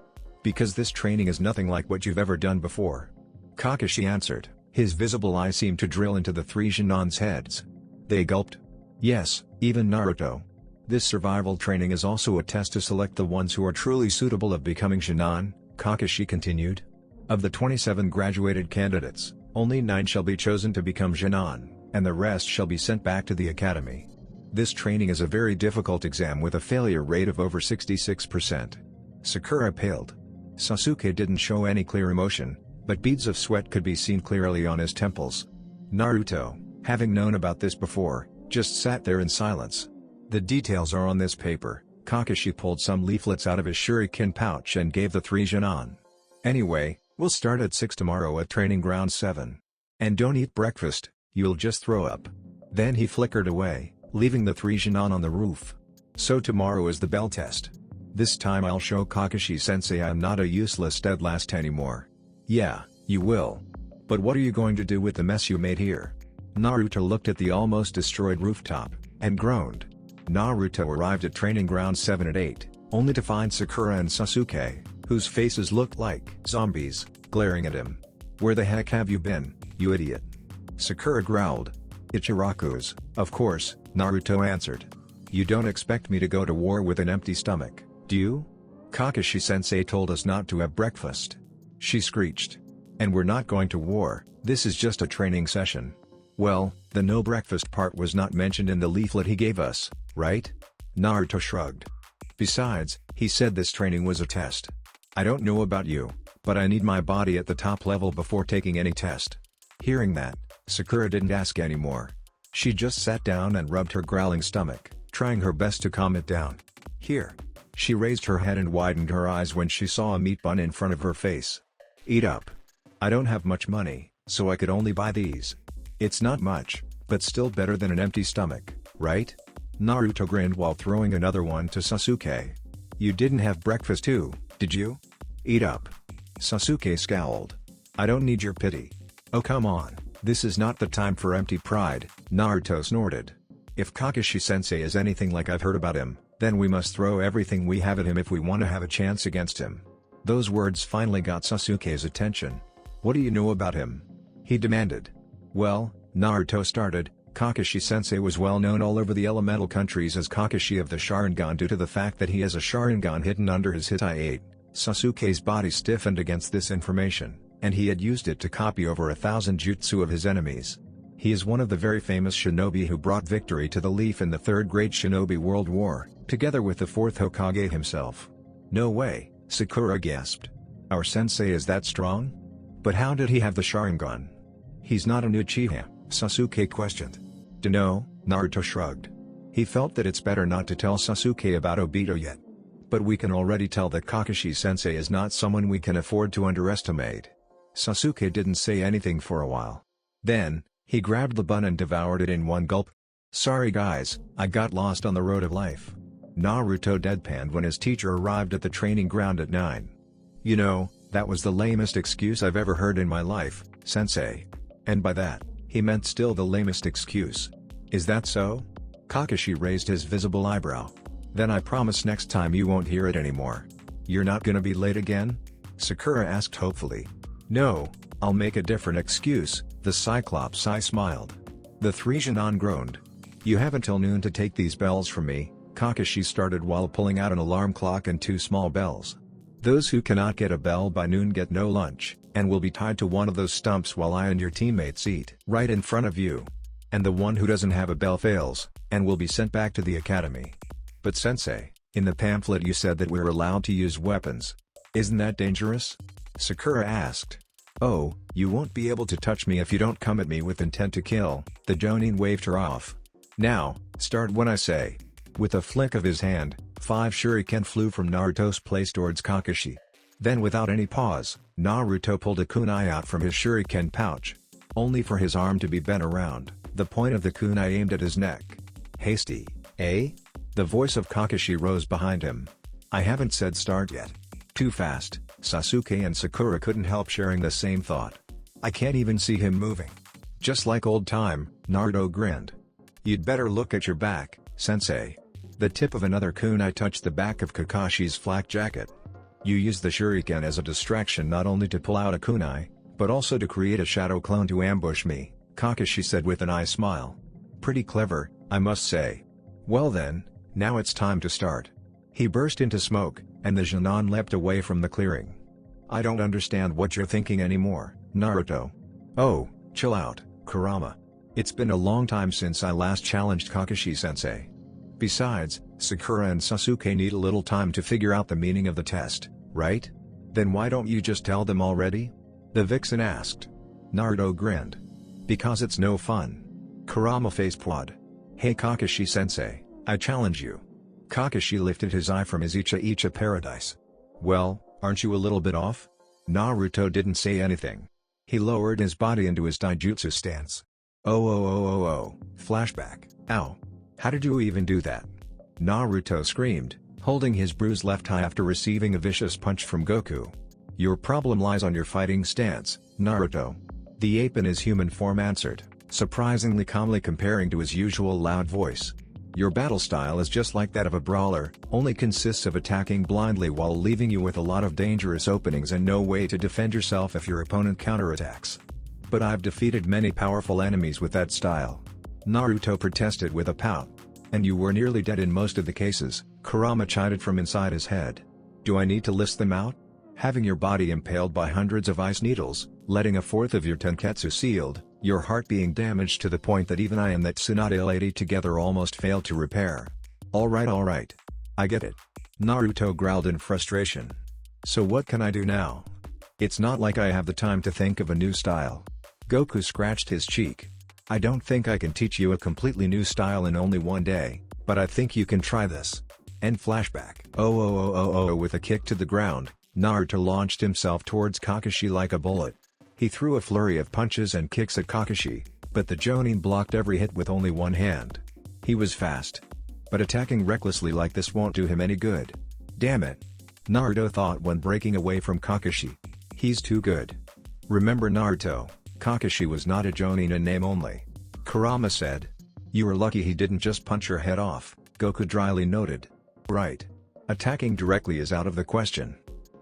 Because this training is nothing like what you've ever done before. Kakashi answered, his visible eye seemed to drill into the three Genin's heads. They gulped. Yes, even Naruto. This survival training is also a test to select the ones who are truly suitable of becoming Genin, Kakashi continued. Of the 27 graduated candidates, only 9 shall be chosen to become Genin, and the rest shall be sent back to the academy. This training is a very difficult exam with a failure rate of over 66%. Sakura paled. Sasuke didn't show any clear emotion, but beads of sweat could be seen clearly on his temples. Naruto, having known about this before, just sat there in silence. The details are on this paper. Kakashi pulled some leaflets out of his shuriken pouch and gave the three Genin. Anyway, we'll start at 6 tomorrow at training ground 7. And don't eat breakfast, you'll just throw up. Then he flickered away, leaving the three Genin on the roof. So tomorrow is the bell test. This time I'll show Kakashi-sensei I'm not a useless dead last anymore. Yeah, you will. But what are you going to do with the mess you made here? Naruto looked at the almost destroyed rooftop, and groaned. Naruto arrived at training ground 7 at 8, only to find Sakura and Sasuke, whose faces looked like zombies, glaring at him. Where the heck have you been, you idiot? Sakura growled. Ichiraku's, of course, Naruto answered. You don't expect me to go to war with an empty stomach, do you? Kakashi-sensei told us not to have breakfast. She screeched. And we're not going to war, this is just a training session. Well, the no breakfast part was not mentioned in the leaflet he gave us, right? Naruto shrugged. Besides, he said this training was a test. I don't know about you, but I need my body at the top level before taking any test. Hearing that, Sakura didn't ask anymore. She just sat down and rubbed her growling stomach, trying her best to calm it down. Here. She raised her head and widened her eyes when she saw a meat bun in front of her face. Eat up. I don't have much money, so I could only buy these. It's not much, but still better than an empty stomach, right? Naruto grinned while throwing another one to Sasuke. You didn't have breakfast too, did you? Eat up. Sasuke scowled. I don't need your pity. Oh come on, this is not the time for empty pride, Naruto snorted. If Kakashi-sensei is anything like I've heard about him, then we must throw everything we have at him if we want to have a chance against him. Those words finally got Sasuke's attention. What do you know about him? He demanded. Well, Naruto started, Kakashi-sensei was well known all over the elemental countries as Kakashi of the Sharingan due to the fact that he has a Sharingan hidden under his Hitai-8. Sasuke's body stiffened against this information, and he had used it to copy over 1,000 jutsu of his enemies. He is one of the very famous shinobi who brought victory to the Leaf in the Third Great Shinobi World War, together with the fourth Hokage himself. No way, Sakura gasped. Our sensei is that strong? But how did he have the Sharingan? He's not an Uchiha, Sasuke questioned. Dunno, Naruto shrugged. He felt that it's better not to tell Sasuke about Obito yet. But we can already tell that Kakashi-sensei is not someone we can afford to underestimate. Sasuke didn't say anything for a while. Then, he grabbed the bun and devoured it in one gulp. Sorry guys, I got lost on the road of life. Naruto deadpanned when his teacher arrived at the training ground at 9. You know, that was the lamest excuse I've ever heard in my life, sensei. And by that, he meant still the lamest excuse. Is that so? Kakashi raised his visible eyebrow. Then I promise next time you won't hear it anymore. You're not gonna be late again? Sakura asked hopefully. No, I'll make a different excuse, the Cyclops eye smiled. The three Genin groaned. You have until noon to take these bells from me, Kakashi started while pulling out an alarm clock and 2 small bells. Those who cannot get a bell by noon get no lunch, and will be tied to one of those stumps while I and your teammates eat right in front of you. And the one who doesn't have a bell fails, and will be sent back to the academy. But sensei, in the pamphlet you said that we're allowed to use weapons. Isn't that dangerous? Sakura asked. Oh, you won't be able to touch me if you don't come at me with intent to kill, the Jonin waved her off. Now, start when I say. With a flick of his hand, 5 shuriken flew from Naruto's place towards Kakashi. Then without any pause, Naruto pulled a kunai out from his shuriken pouch. Only for his arm to be bent around, the point of the kunai aimed at his neck. Hasty, eh? The voice of Kakashi rose behind him. I haven't said start yet. Too fast, Sasuke and Sakura couldn't help sharing the same thought. I can't even see him moving. Just like old time, Naruto grinned. You'd better look at your back, sensei. The tip of another kunai touched the back of Kakashi's flak jacket. You use the shuriken as a distraction not only to pull out a kunai, but also to create a shadow clone to ambush me, Kakashi said with an eye smile. Pretty clever, I must say. Well then, now it's time to start. He burst into smoke, and the Genin leapt away from the clearing. I don't understand what you're thinking anymore, Naruto. Oh, chill out, Kurama. It's been a long time since I last challenged Kakashi-sensei. Besides, Sakura and Sasuke need a little time to figure out the meaning of the test, right? Then why don't you just tell them already? The vixen asked. Naruto grinned. Because it's no fun. Kurama facepawed. Hey Kakashi-sensei, I challenge you. Kakashi lifted his eye from his Icha paradise. Well, aren't you a little bit off? Naruto didn't say anything. He lowered his body into his taijutsu stance. Oh, flashback, ow. How did you even do that? Naruto screamed, holding his bruised left eye after receiving a vicious punch from Goku. Your problem lies on your fighting stance, Naruto. The ape in his human form answered, surprisingly calmly comparing to his usual loud voice. Your battle style is just like that of a brawler, only consists of attacking blindly while leaving you with a lot of dangerous openings and no way to defend yourself if your opponent counterattacks. But I've defeated many powerful enemies with that style. Naruto protested with a pout. And you were nearly dead in most of the cases, Kurama chided from inside his head. Do I need to list them out? Having your body impaled by hundreds of ice needles, letting a fourth of your tenketsu sealed, your heart being damaged to the point that even I and that Tsunade lady together almost failed to repair. Alright. I get it. Naruto growled in frustration. So what can I do now? It's not like I have the time to think of a new style. Goku scratched his cheek. I don't think I can teach you a completely new style in only one day, but I think you can try this. End flashback. Oh, with a kick to the ground, Naruto launched himself towards Kakashi like a bullet. He threw a flurry of punches and kicks at Kakashi, but the Jonin blocked every hit with only one hand. He was fast. But attacking recklessly like this won't do him any good. Damn it. Naruto thought when breaking away from Kakashi. He's too good. Remember Naruto, Kakashi was not a Jonin in name only. Kurama said. You were lucky he didn't just punch your head off, Goku dryly noted. Right. Attacking directly is out of the question.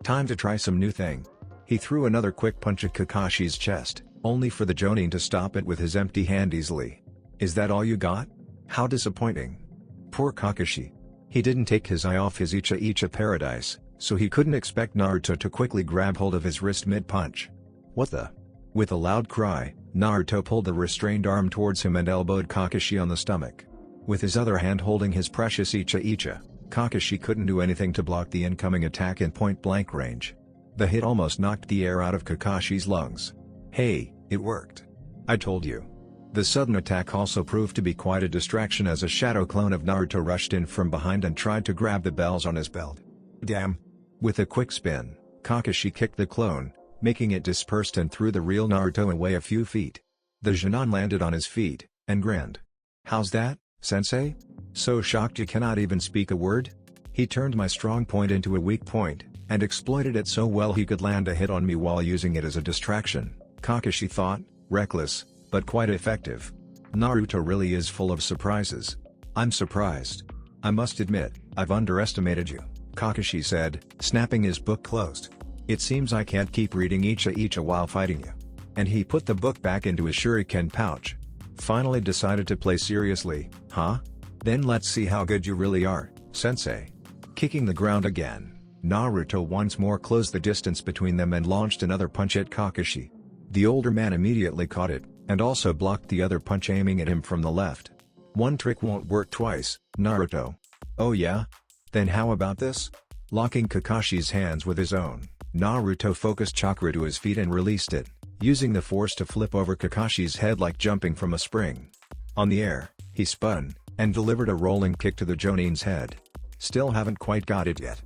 Time to try some new thing. He threw another quick punch at Kakashi's chest, only for the Jonin to stop it with his empty hand easily. Is that all you got? How disappointing. Poor Kakashi. He didn't take his eye off his Icha paradise, so he couldn't expect Naruto to quickly grab hold of his wrist mid-punch. What the? With a loud cry, Naruto pulled the restrained arm towards him and elbowed Kakashi on the stomach. With his other hand holding his precious Uchiha, Kakashi couldn't do anything to block the incoming attack in point-blank range. The hit almost knocked the air out of Kakashi's lungs. Hey, it worked. I told you. The sudden attack also proved to be quite a distraction as a shadow clone of Naruto rushed in from behind and tried to grab the bells on his belt. Damn! With a quick spin, Kakashi kicked the clone, making it dispersed and threw the real Naruto away a few feet. The Genin landed on his feet, and grinned. How's that, sensei? So shocked you cannot even speak a word? He turned my strong point into a weak point, and exploited it so well he could land a hit on me while using it as a distraction, Kakashi thought, reckless, but quite effective. Naruto really is full of surprises. I'm surprised. I must admit, I've underestimated you, Kakashi said, snapping his book closed. It seems I can't keep reading Uchiha while fighting you. And he put the book back into his shuriken pouch. Finally decided to play seriously, huh? Then let's see how good you really are, sensei. Kicking the ground again, Naruto once more closed the distance between them and launched another punch at Kakashi. The older man immediately caught it, and also blocked the other punch aiming at him from the left. One trick won't work twice, Naruto. Oh yeah? Then how about this? Locking Kakashi's hands with his own, Naruto focused Chakra to his feet and released it, using the force to flip over Kakashi's head like jumping from a spring. On the air, he spun, and delivered a rolling kick to the Jonin's head. Still haven't quite got it yet.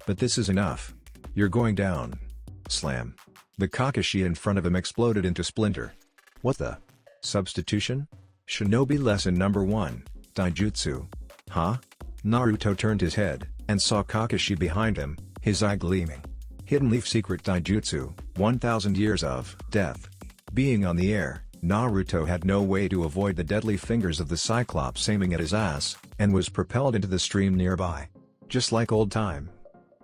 But this is enough. You're going down. Slam. The Kakashi in front of him exploded into splinter. What the? Substitution? Shinobi lesson number 1, taijutsu. Huh? Naruto turned his head, and saw Kakashi behind him, his eye gleaming. Hidden Leaf Secret Taijutsu, 1000 Years of Death. Being on the air, Naruto had no way to avoid the deadly fingers of the Cyclops aiming at his ass, and was propelled into the stream nearby. Just like old time.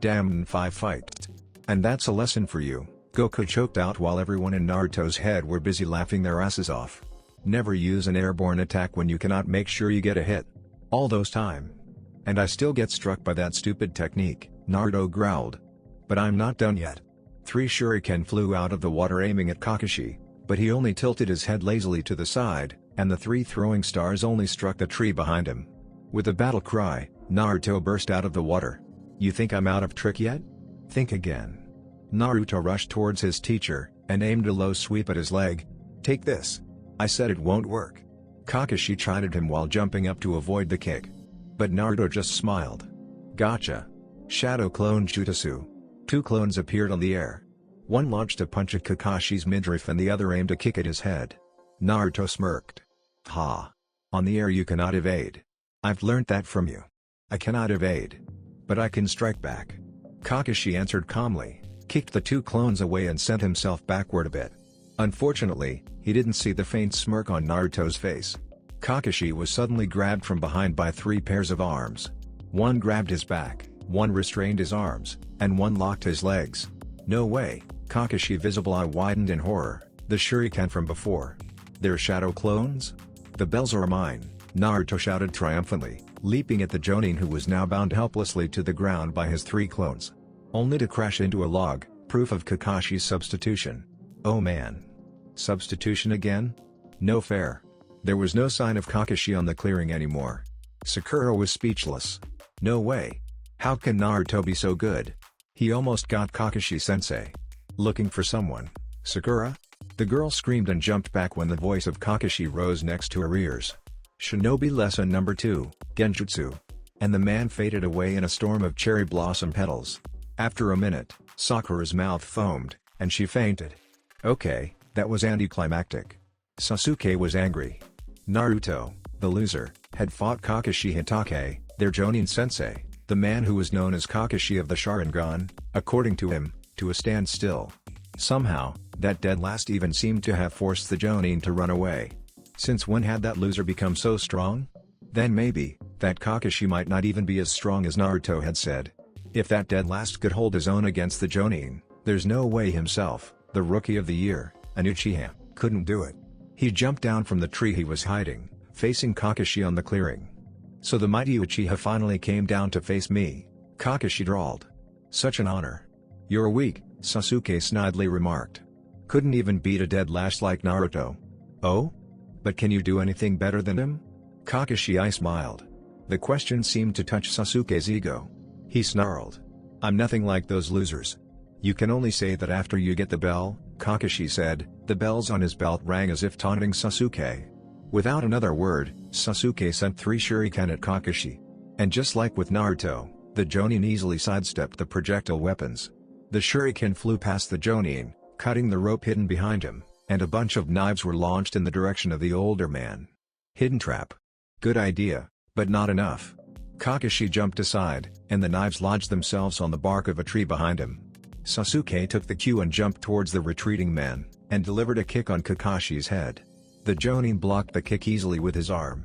Damn 5 fights. And that's a lesson for you, Goku choked out while everyone in Naruto's head were busy laughing their asses off. Never use an airborne attack when you cannot make sure you get a hit. All those time. And I still get struck by that stupid technique, Naruto growled. But I'm not done yet. 3 shuriken flew out of the water aiming at Kakashi, but he only tilted his head lazily to the side, and the 3 throwing stars only struck the tree behind him. With a battle cry, Naruto burst out of the water. You think I'm out of trick yet? Think again. Naruto rushed towards his teacher, and aimed a low sweep at his leg. Take this. I said it won't work. Kakashi chided him while jumping up to avoid the kick. But Naruto just smiled. Gotcha. Shadow Clone Jutsu. 2 clones appeared on the air. One launched a punch at Kakashi's midriff and the other aimed a kick at his head. Naruto smirked. Ha. On the air you cannot evade. I've learnt that from you. I cannot evade. But I can strike back. Kakashi answered calmly, kicked the 2 clones away and sent himself backward a bit. Unfortunately, he didn't see the faint smirk on Naruto's face. Kakashi was suddenly grabbed from behind by 3 pairs of arms. One grabbed his back, one restrained his arms, and one locked his legs. No way, Kakashi visible eye widened in horror, the shuriken from before. They're shadow clones? The bells are mine, Naruto shouted triumphantly, leaping at the Jonin who was now bound helplessly to the ground by his 3 clones. Only to crash into a log, proof of Kakashi's substitution. Oh man. Substitution again? No fair. There was no sign of Kakashi on the clearing anymore. Sakura was speechless. No way. How can Naruto be so good? He almost got Kakashi-sensei. Looking for someone, Sakura? The girl screamed and jumped back when the voice of Kakashi rose next to her ears. Shinobi lesson number 2, Genjutsu. And the man faded away in a storm of cherry blossom petals. After a minute, Sakura's mouth foamed, and she fainted. Okay, that was anticlimactic. Sasuke was angry. Naruto, the loser, had fought Kakashi Hokage, their Jonin-sensei, the man who was known as Kakashi of the Sharingan, according to him, to a standstill. Somehow, that dead last even seemed to have forced the Jonin to run away. Since when had that loser become so strong? Then maybe, that Kakashi might not even be as strong as Naruto had said. If that dead last could hold his own against the Jonin, there's no way himself, the Rookie of the Year, an Uchiha, couldn't do it. He jumped down from the tree he was hiding, facing Kakashi on the clearing. So the mighty Uchiha finally came down to face me, Kakashi drawled. Such an honor. You're weak, Sasuke snidely remarked. Couldn't even beat a dead last like Naruto. Oh? But can you do anything better than him? Kakashi smiled. The question seemed to touch Sasuke's ego. He snarled. I'm nothing like those losers. You can only say that after you get the bell, Kakashi said. The bells on his belt rang as if taunting Sasuke. Without another word, Sasuke sent 3 shuriken at Kakashi. And just like with Naruto, the Jonin easily sidestepped the projectile weapons. The shuriken flew past the Jonin, cutting the rope hidden behind him, and a bunch of knives were launched in the direction of the older man. Hidden trap. Good idea, but not enough. Kakashi jumped aside, and the knives lodged themselves on the bark of a tree behind him. Sasuke took the cue and jumped towards the retreating man, and delivered a kick on Kakashi's head. The Jonin blocked the kick easily with his arm.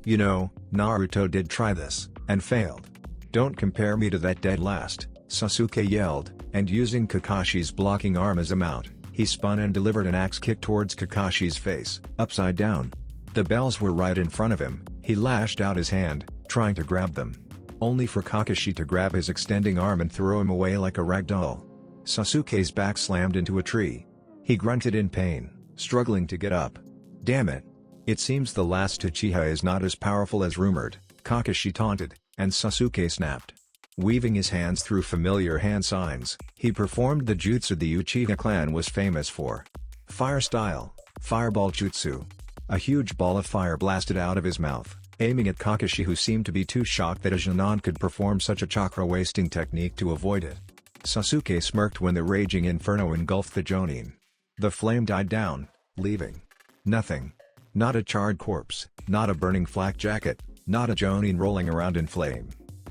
You know, Naruto did try this, and failed. Don't compare me to that dead last, Sasuke yelled, and using Kakashi's blocking arm as a mount, he spun and delivered an axe kick towards Kakashi's face, upside down. The bells were right in front of him. He lashed out his hand, trying to grab them. Only for Kakashi to grab his extending arm and throw him away like a rag doll. Sasuke's back slammed into a tree. He grunted in pain, struggling to get up. Damn it. It seems the last Uchiha is not as powerful as rumored, Kakashi taunted, and Sasuke snapped. Weaving his hands through familiar hand signs, he performed the jutsu the Uchiha clan was famous for. Fire style, fireball jutsu. A huge ball of fire blasted out of his mouth, aiming at Kakashi, who seemed to be too shocked that a Genin could perform such a chakra-wasting technique to avoid it. Sasuke smirked when the raging inferno engulfed the Jonin. The flame died down, leaving nothing. Not a charred corpse, not a burning flak jacket, not a Jonin rolling around in flame.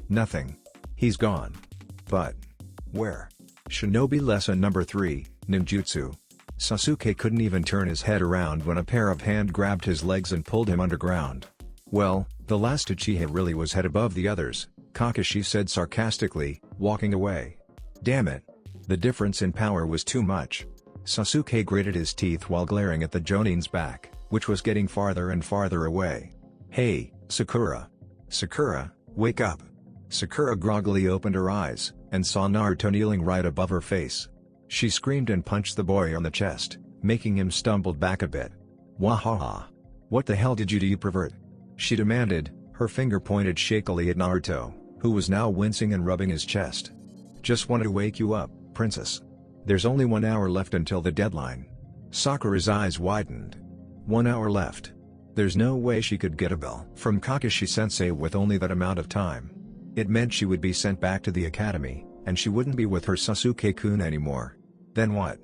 Nothing. He's gone. But where? Shinobi lesson number 3, ninjutsu. Sasuke couldn't even turn his head around when a pair of hands grabbed his legs and pulled him underground. Well, the last Uchiha really was head above the others, Kakashi said sarcastically, walking away. Damn it. The difference in power was too much. Sasuke gritted his teeth while glaring at the Jonin's back, which was getting farther and farther away. Hey, Sakura. Sakura, wake up. Sakura groggily opened her eyes, and saw Naruto kneeling right above her face. She screamed and punched the boy on the chest, making him stumble back a bit. Wahaha. What the hell did you do, you pervert? She demanded, her finger pointed shakily at Naruto, who was now wincing and rubbing his chest. Just wanted to wake you up, princess. There's only 1 hour left until the deadline. Sakura's eyes widened. 1 hour left. There's no way she could get a bell from Kakashi-sensei with only that amount of time. It meant she would be sent back to the academy, and she wouldn't be with her Sasuke-kun anymore. Then what?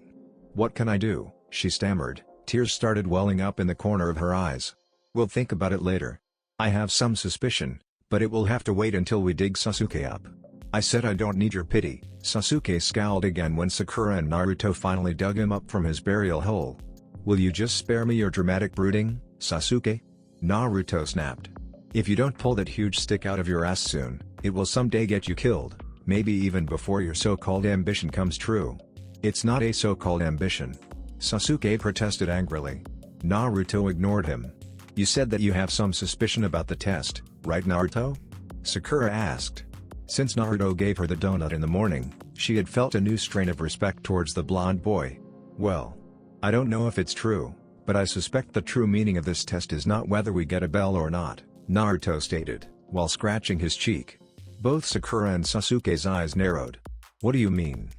What can I do? She stammered, tears started welling up in the corner of her eyes. We'll think about it later. I have some suspicion, but it will have to wait until we dig Sasuke up. I said I don't need your pity. Sasuke scowled again when Sakura and Naruto finally dug him up from his burial hole. Will you just spare me your dramatic brooding, Sasuke? Naruto snapped. If you don't pull that huge stick out of your ass soon, it will someday get you killed, maybe even before your so-called ambition comes true. It's not a so-called ambition. Sasuke protested angrily. Naruto ignored him. You said that you have some suspicion about the test, right Naruto? Sakura asked. Since Naruto gave her the donut in the morning, she had felt a new strain of respect towards the blonde boy. Well, I don't know if it's true, but I suspect the true meaning of this test is not whether we get a bell or not, Naruto stated, while scratching his cheek. Both Sakura and Sasuke's eyes narrowed. What do you mean?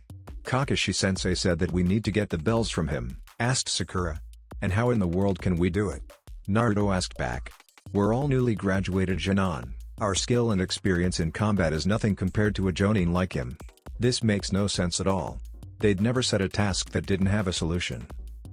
Kakashi-sensei said that we need to get the bells from him, asked Sakura. And how in the world can we do it? Naruto asked back. We're all newly graduated Genin. Our skill and experience in combat is nothing compared to a Jonin like him. This makes no sense at all. They'd never set a task that didn't have a solution.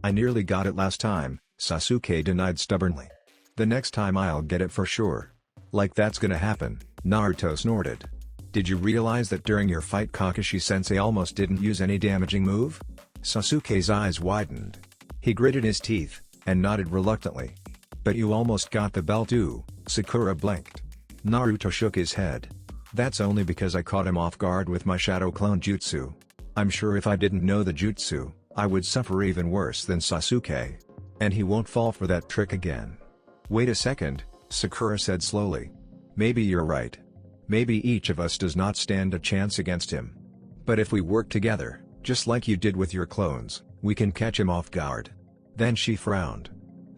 I nearly got it last time, Sasuke denied stubbornly. The next time I'll get it for sure. Like that's gonna happen, Naruto snorted. Did you realize that during your fight Kakashi-sensei almost didn't use any damaging move? Sasuke's eyes widened. He gritted his teeth, and nodded reluctantly. But you almost got the bell too, Sakura blinked. Naruto shook his head. That's only because I caught him off guard with my shadow clone jutsu. I'm sure if I didn't know the jutsu, I would suffer even worse than Sasuke. And he won't fall for that trick again. Wait a second, Sakura said slowly. Maybe you're right. Maybe each of us does not stand a chance against him. But if we work together, just like you did with your clones, we can catch him off guard. Then she frowned.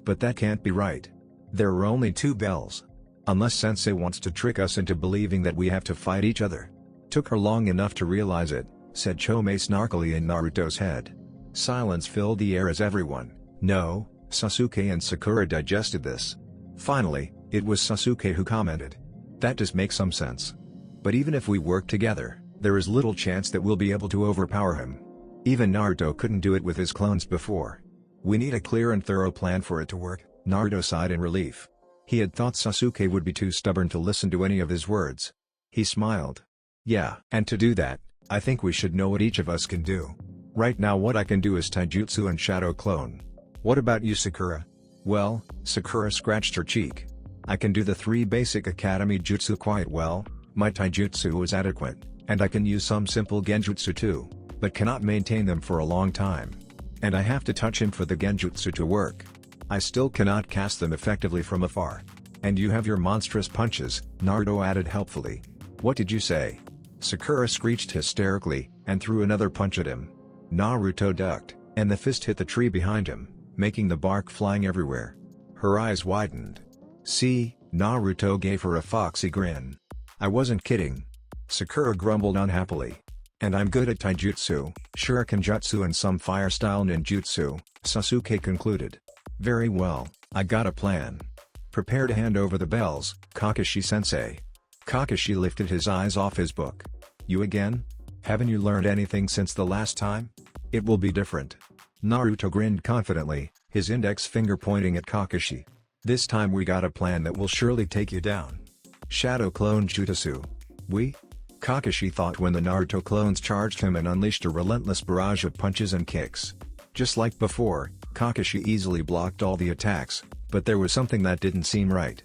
But that can't be right. There are only 2 bells. Unless Sensei wants to trick us into believing that we have to fight each other. Took her long enough to realize it, said Chome snarkily in Naruto's head. Silence filled the air as everyone, no, Sasuke and Sakura digested this. Finally, it was Sasuke who commented. That does make some sense. But even if we work together, there is little chance that we'll be able to overpower him. Even Naruto couldn't do it with his clones before. We need a clear and thorough plan for it to work, Naruto sighed in relief. He had thought Sasuke would be too stubborn to listen to any of his words. He smiled. Yeah, and to do that, I think we should know what each of us can do. Right now what I can do is taijutsu and shadow clone. What about you, Sakura? Well, Sakura scratched her cheek. I can do the 3 basic academy jutsu quite well, my taijutsu is adequate, and I can use some simple genjutsu too, but cannot maintain them for a long time. And I have to touch him for the genjutsu to work. I still cannot cast them effectively from afar. And you have your monstrous punches, Naruto added helpfully. What did you say? Sakura screeched hysterically, and threw another punch at him. Naruto ducked, and the fist hit the tree behind him, making the bark flying everywhere. Her eyes widened. See, Naruto gave her a foxy grin. I wasn't kidding. Sakura grumbled unhappily. And I'm good at taijutsu, shuriken jutsu and some fire-style ninjutsu, Sasuke concluded. Very well, I got a plan. Prepare to hand over the bells, Kakashi-sensei. Kakashi lifted his eyes off his book. You again? Haven't you learned anything since the last time? It will be different. Naruto grinned confidently, his index finger pointing at Kakashi. This time we got a plan that will surely take you down. Shadow clone jutsu. We? Kakashi thought when the Naruto clones charged him and unleashed a relentless barrage of punches and kicks. Just like before, Kakashi easily blocked all the attacks, but there was something that didn't seem right.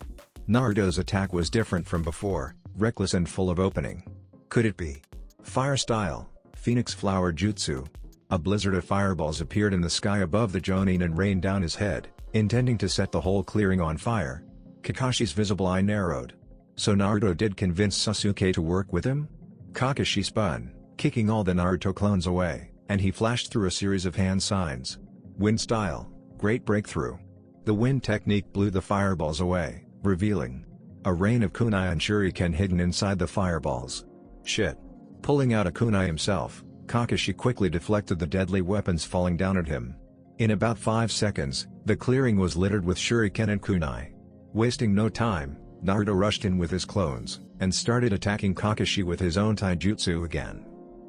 Naruto's attack was different from before, reckless and full of opening. Could it be fire style, Phoenix Flower Jutsu? A blizzard of fireballs appeared in the sky above the Jonin and rained down his head, intending to set the whole clearing on fire. Kakashi's visible eye narrowed. So Naruto did convince Sasuke to work with him? Kakashi spun, kicking all the Naruto clones away, and he flashed through a series of hand signs. Wind style, great breakthrough. The wind technique blew the fireballs away, revealing a rain of kunai and shuriken hidden inside the fireballs. Shit. Pulling out a kunai himself, Kakashi quickly deflected the deadly weapons falling down at him. In about 5 seconds, the clearing was littered with shuriken and kunai. Wasting no time, Naruto rushed in with his clones, and started attacking Kakashi with his own taijutsu again.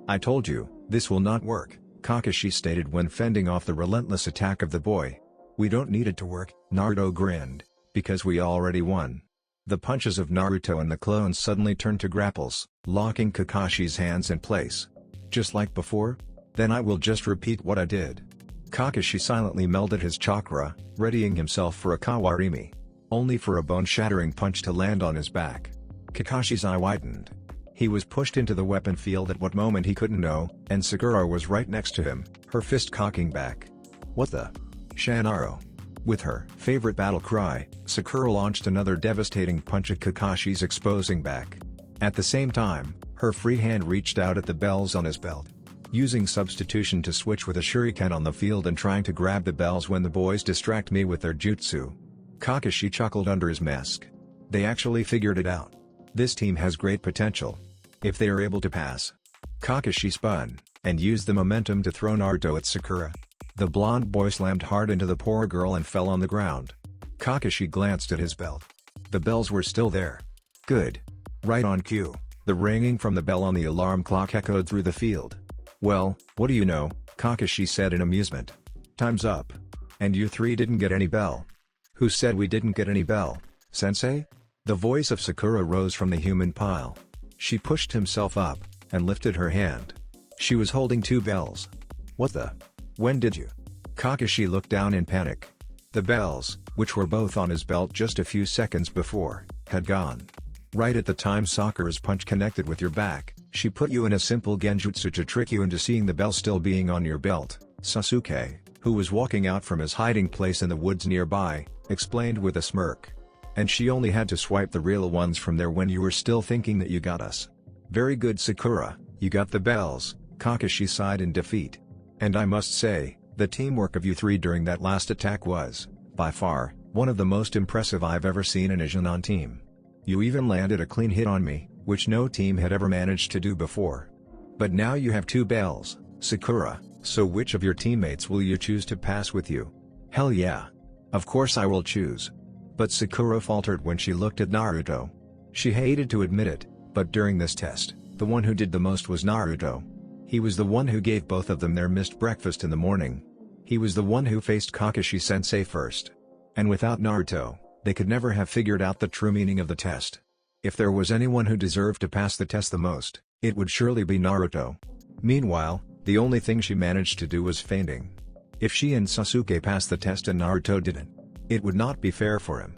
I told you, this will not work, Kakashi stated when fending off the relentless attack of the boy. We don't need it to work, Naruto grinned, because we already won. The punches of Naruto and the clones suddenly turned to grapples, locking Kakashi's hands in place. Just like before? Then I will just repeat what I did. Kakashi silently melded his chakra, readying himself for a kawarimi. Only for a bone-shattering punch to land on his back. Kakashi's eye widened. He was pushed into the weapon field at what moment he couldn't know, and Sakura was right next to him, her fist cocking back. What the? Shanaro. With her favorite battle cry, Sakura launched another devastating punch at Kakashi's exposing back. At the same time, her free hand reached out at the bells on his belt. Using substitution to switch with a shuriken on the field and trying to grab the bells when the boys distract me with their jutsu. Kakashi chuckled under his mask. They actually figured it out. This team has great potential. If they are able to pass. Kakashi spun, and used the momentum to throw Naruto at Sakura. The blonde boy slammed hard into the poor girl and fell on the ground. Kakashi glanced at his belt. The bells were still there. Good. Right on cue, the ringing from the bell on the alarm clock echoed through the field. Well, what do you know, Kakashi said in amusement. Time's up. And you 3 didn't get any bell. Who said we didn't get any bell, sensei? The voice of Sakura rose from the human pile. She pushed himself up, and lifted her hand. She was holding 2 bells. What the? When did you? Kakashi looked down in panic. The bells, which were both on his belt just a few seconds before, had gone. Right at the time Sakura's punch connected with your back, she put you in a simple genjutsu to trick you into seeing the bell still being on your belt, Sasuke, who was walking out from his hiding place in the woods nearby, explained with a smirk. And she only had to swipe the real ones from there when you were still thinking that you got us. Very good, Sakura, you got the bells, Kakashi sighed in defeat. And I must say, the teamwork of you 3 during that last attack was By far, one of the most impressive I've ever seen in a Genin team. You even landed a clean hit on me, which no team had ever managed to do before. But now you have 2 bells, Sakura, so which of your teammates will you choose to pass with you? Hell yeah. Of course I will choose. But Sakura faltered when she looked at Naruto. She hated to admit it, but during this test, the one who did the most was Naruto. He was the one who gave both of them their missed breakfast in the morning. He was the one who faced Kakashi-sensei first. And without Naruto, they could never have figured out the true meaning of the test. If there was anyone who deserved to pass the test the most, it would surely be Naruto. Meanwhile, the only thing she managed to do was feigning. If she and Sasuke passed the test and Naruto didn't, it would not be fair for him.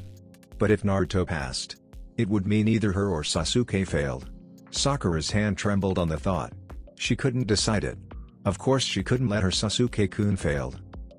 But if Naruto passed, it would mean either her or Sasuke failed. Sakura's hand trembled on the thought. She couldn't decide it. Of course she couldn't let her Sasuke-kun fail.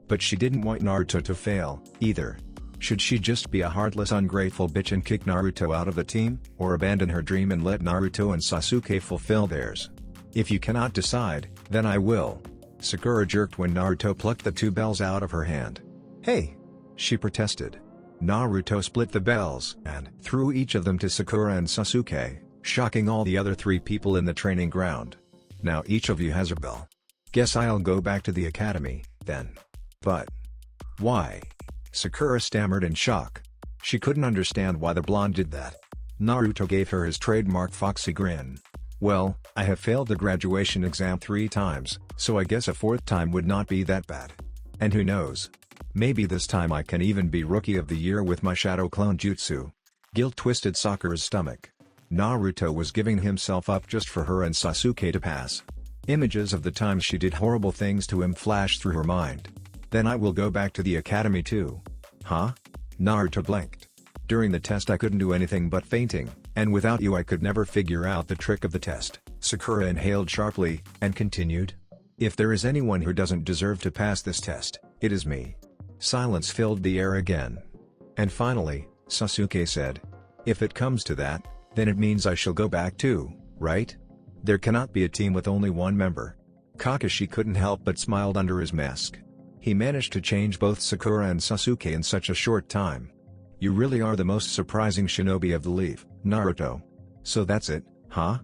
But she didn't want Naruto to fail, either. Should she just be a heartless ungrateful bitch and kick Naruto out of the team, or abandon her dream and let Naruto and Sasuke fulfill theirs? If you cannot decide, then I will. Sakura jerked when Naruto plucked the 2 bells out of her hand. Hey! She protested. Naruto split the bells and threw each of them to Sakura and Sasuke, shocking all the other 3 people in the training ground. Now each of you has a bell. Guess I'll go back to the academy, then. But why? Sakura stammered in shock. She couldn't understand why the blonde did that. Naruto gave her his trademark foxy grin. Well, I have failed the graduation exam 3 times, so I guess a 4th time would not be that bad. And who knows? Maybe this time I can even be Rookie of the Year with my Shadow Clone Jutsu. Guilt twisted Sakura's stomach. Naruto was giving himself up just for her and Sasuke to pass. Images of the times she did horrible things to him flashed through her mind. Then I will go back to the academy too. Huh? Naruto blinked. During the test I couldn't do anything but fainting, and without you I could never figure out the trick of the test. Sakura inhaled sharply, and continued. If there is anyone who doesn't deserve to pass this test, it is me. Silence filled the air again. And finally, Sasuke said. If it comes to that, then it means I shall go back too, right? There cannot be a team with only one member. Kakashi couldn't help but smiled under his mask. He managed to change both Sakura and Sasuke in such a short time. You really are the most surprising shinobi of the leaf, Naruto. So that's it, huh?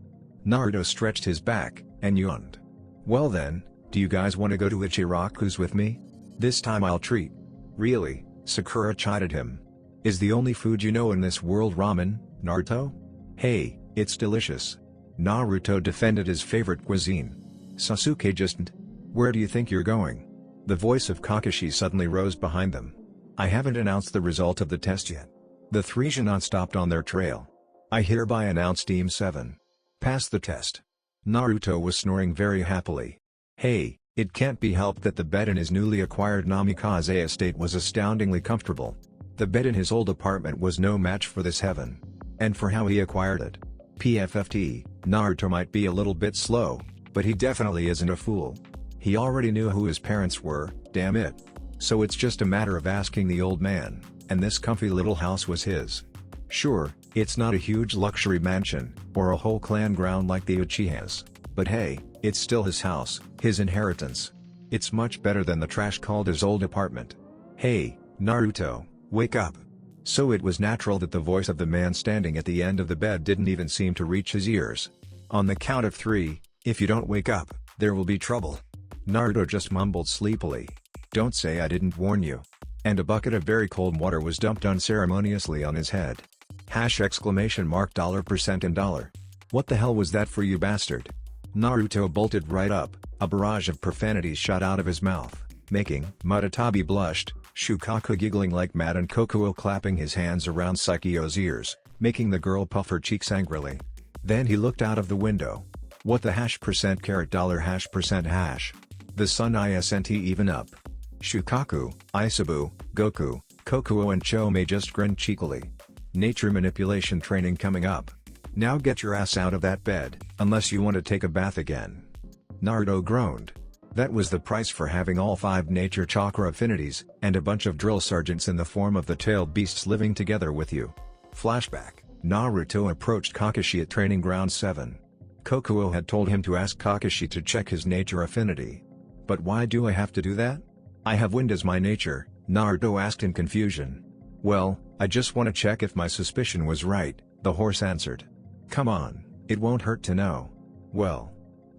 Naruto stretched his back, and yawned. Well then, do you guys want to go to Ichiraku's with me? This time I'll treat. Really? Sakura chided him. Is the only food you know in this world ramen, Naruto? Hey, it's delicious. Naruto defended his favorite cuisine. Sasuke just Where do you think you're going? The voice of Kakashi suddenly rose behind them. I haven't announced the result of the test yet. The 3 Genin stopped on their trail. I hereby announce Team 7. Passed the test. Naruto was snoring very happily. Hey, it can't be helped that the bed in his newly acquired Namikaze estate was astoundingly comfortable. The bed in his old apartment was no match for this heaven. And for how he acquired it. PFFT, Naruto might be a little bit slow, but he definitely isn't a fool. He already knew who his parents were, damn it. So it's just a matter of asking the old man, and this comfy little house was his. Sure, it's not a huge luxury mansion, or a whole clan ground like the Uchihas, but hey, it's still his house, his inheritance. It's much better than the trash called his old apartment. Hey, Naruto, wake up. So it was natural that the voice of the man standing at the end of the bed didn't even seem to reach his ears. On the count of 3, if you don't wake up, there will be trouble. Naruto just mumbled sleepily. Don't say I didn't warn you. And a bucket of very cold water was dumped unceremoniously on his head. $% and $. What the hell was that for, you bastard? Naruto bolted right up, a barrage of profanities shot out of his mouth, making Mutatabi blushed, Shukaku giggling like mad and Kokuo clapping his hands around Saikyo's ears, making the girl puff her cheeks angrily. Then he looked out of the window. What the $$? The sun isn't even up. Shukaku, Isabu, Goku, Kokuo and Cho may just grin cheekily. Nature manipulation training coming up. Now get your ass out of that bed, unless you want to take a bath again. Naruto groaned. That was the price for having all 5 nature chakra affinities, and a bunch of drill sergeants in the form of the tailed beasts living together with you. Flashback, Naruto approached Kakashi at Training Ground 7. Kokuo had told him to ask Kakashi to check his nature affinity. But why do I have to do that? I have wind as my nature, Naruto asked in confusion. Well, I just want to check if my suspicion was right, the horse answered. Come on, it won't hurt to know. Well.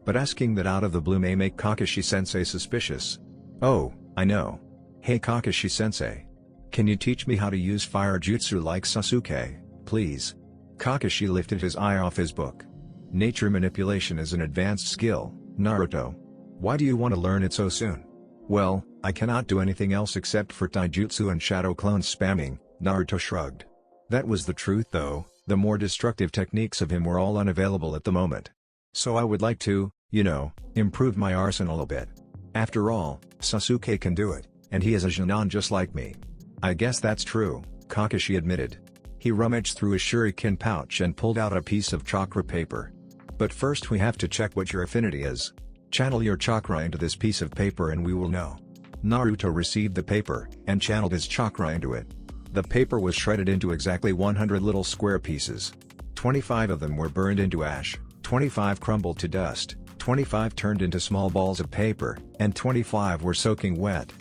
But asking that out of the blue may make Kakashi-sensei suspicious. Oh, I know. Hey Kakashi-sensei. Can you teach me how to use fire jutsu like Sasuke, please? Kakashi lifted his eye off his book. Nature manipulation is an advanced skill, Naruto. Why do you want to learn it so soon? Well, I cannot do anything else except for taijutsu and shadow clone spamming, Naruto shrugged. That was the truth though, the more destructive techniques of him were all unavailable at the moment. So I would like to, improve my arsenal a bit. After all, Sasuke can do it, and he is a Genin just like me. I guess that's true, Kakashi admitted. He rummaged through his shuriken pouch and pulled out a piece of chakra paper. But first we have to check what your affinity is. Channel your chakra into this piece of paper and we will know. Naruto received the paper, and channeled his chakra into it. The paper was shredded into exactly 100 little square pieces. 25 of them were burned into ash, 25 crumbled to dust, 25 turned into small balls of paper, and 25 were soaking wet.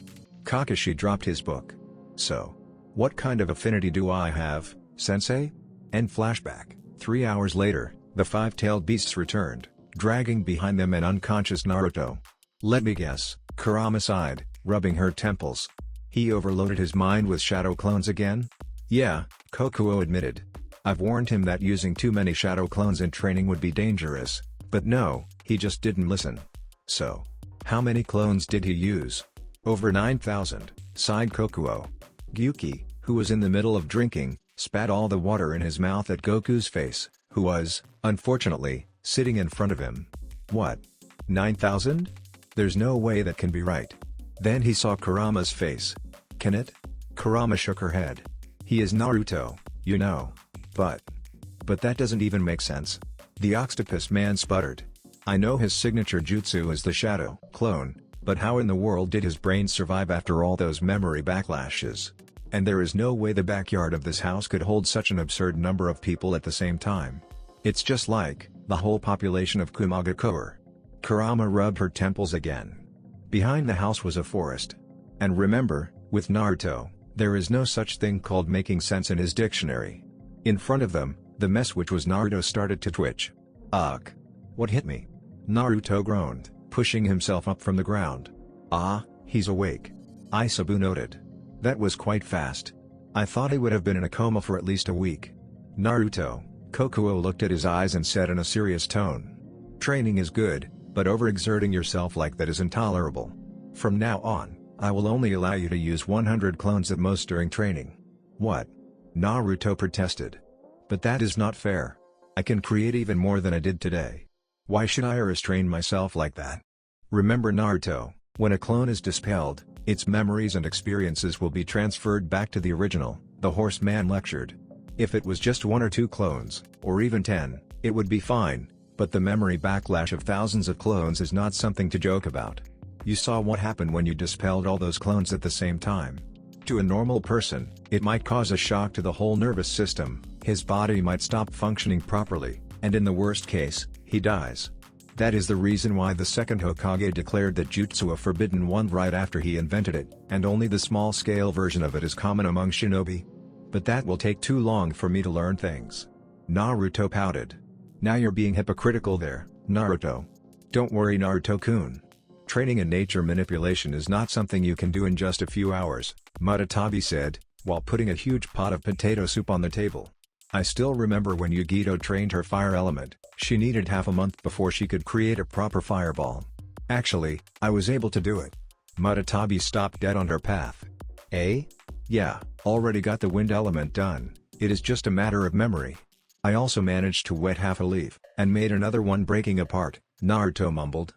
Kakashi dropped his book. So, what kind of affinity do I have, sensei? End flashback. 3 hours later, the five-tailed beasts returned, dragging behind them an unconscious Naruto. Let me guess, Kurama sighed, rubbing her temples. He overloaded his mind with shadow clones again? Yeah, Kokuo admitted. I've warned him that using too many shadow clones in training would be dangerous, but no, he just didn't listen. So, how many clones did he use? Over 9,000, sighed Kokuo. Gyuki, who was in the middle of drinking, spat all the water in his mouth at Goku's face, who was, unfortunately, sitting in front of him. What? 9,000? There's no way that can be right. Then he saw Kurama's face. Can it? Kurama shook her head. He is Naruto, you know. But that doesn't even make sense. The octopus man sputtered. I know his signature jutsu is the shadow clone, but how in the world did his brain survive after all those memory backlashes? And there is no way the backyard of this house could hold such an absurd number of people at the same time. It's just like the whole population of Kumagakure. Kurama rubbed her temples again. Behind the house was a forest. And remember, with Naruto, there is no such thing called making sense in his dictionary. In front of them, the mess which was Naruto started to twitch. Ugh! What hit me? Naruto groaned, pushing himself up from the ground. Ah, he's awake. Isabu noted. That was quite fast. I thought he would have been in a coma for at least a week. Naruto, Kokuo looked at his eyes and said in a serious tone. Training is good, but overexerting yourself like that is intolerable. From now on, I will only allow you to use 100 clones at most during training. What? Naruto protested. But that is not fair. I can create even more than I did today. Why should I restrain myself like that? Remember Naruto, when a clone is dispelled, its memories and experiences will be transferred back to the original, the horseman lectured. If it was just 1 or 2 clones, or even 10, it would be fine, but the memory backlash of thousands of clones is not something to joke about. You saw what happened when you dispelled all those clones at the same time. To a normal person, it might cause a shock to the whole nervous system, his body might stop functioning properly, and in the worst case, he dies. That is the reason why the second Hokage declared that jutsu a forbidden one right after he invented it, and only the small-scale version of it is common among shinobi. But that will take too long for me to learn things. Naruto pouted. Now you're being hypocritical there, Naruto. Don't worry Naruto-kun. Training in nature manipulation is not something you can do in just a few hours, Muratabi said, while putting a huge pot of potato soup on the table. I still remember when Yugito trained her fire element, she needed half a month before she could create a proper fireball. Actually, I was able to do it. Muratabi stopped dead on her path. Eh? Yeah, already got the wind element done, it is just a matter of memory. I also managed to wet half a leaf, and made another one breaking apart, Naruto mumbled.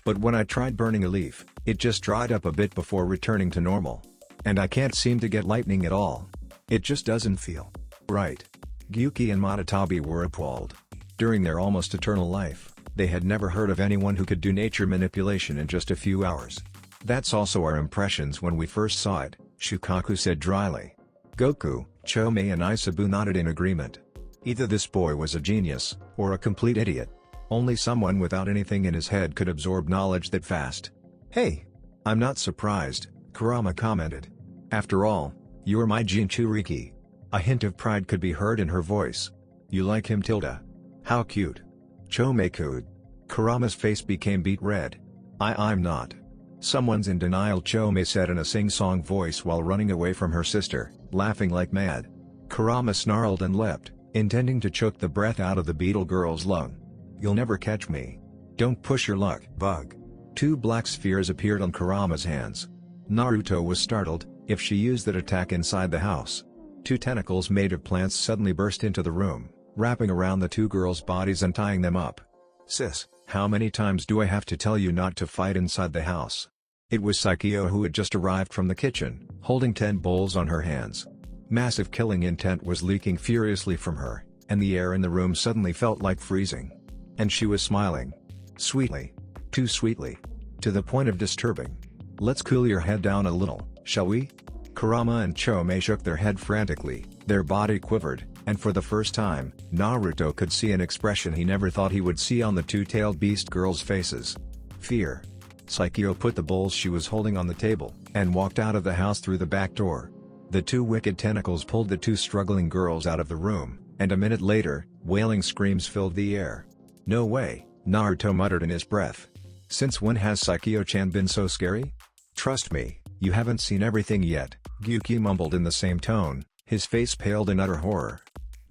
But when I tried burning a leaf, it just dried up a bit before returning to normal. And I can't seem to get lightning at all. It just doesn't feel right. Gyuki and Muratabi were appalled. During their almost eternal life, they had never heard of anyone who could do nature manipulation in just a few hours. That's also our impressions when we first saw it, Shukaku said dryly. Goku, Chomei and Isabu nodded in agreement. Either this boy was a genius, or a complete idiot. Only someone without anything in his head could absorb knowledge that fast. Hey! I'm not surprised, Kurama commented. After all, you're my Jinchuriki. A hint of pride could be heard in her voice. You like him, Tilda? How cute. Chome-kun. Kurama's face became beet red. I'm not. Someone's in denial, Chome said in a sing-song voice while running away from her sister, laughing like mad. Kurama snarled and leapt, intending to choke the breath out of the beetle girl's lung. You'll never catch me. Don't push your luck, bug. 2 black spheres appeared on Kurama's hands. Naruto was startled. If she used that attack inside the house. 2 tentacles made of plants suddenly burst into the room, wrapping around the 2 girls' bodies and tying them up. Sis, how many times do I have to tell you not to fight inside the house? It was Saikyo who had just arrived from the kitchen, holding 10 bowls on her hands. Massive killing intent was leaking furiously from her, and the air in the room suddenly felt like freezing. And she was smiling. Sweetly. Too sweetly. To the point of disturbing. Let's cool your head down a little, shall we? Kurama and Chome shook their head frantically, their body quivered, and for the first time, Naruto could see an expression he never thought he would see on the 2-tailed beast girls' faces. Fear. Saikyo put the bowls she was holding on the table, and walked out of the house through the back door. The 2 wicked tentacles pulled the 2 struggling girls out of the room, and a minute later, wailing screams filled the air. No way, Naruto muttered in his breath. Since when has Saikyo-chan been so scary? Trust me, you haven't seen everything yet, Gyuki mumbled in the same tone, his face paled in utter horror.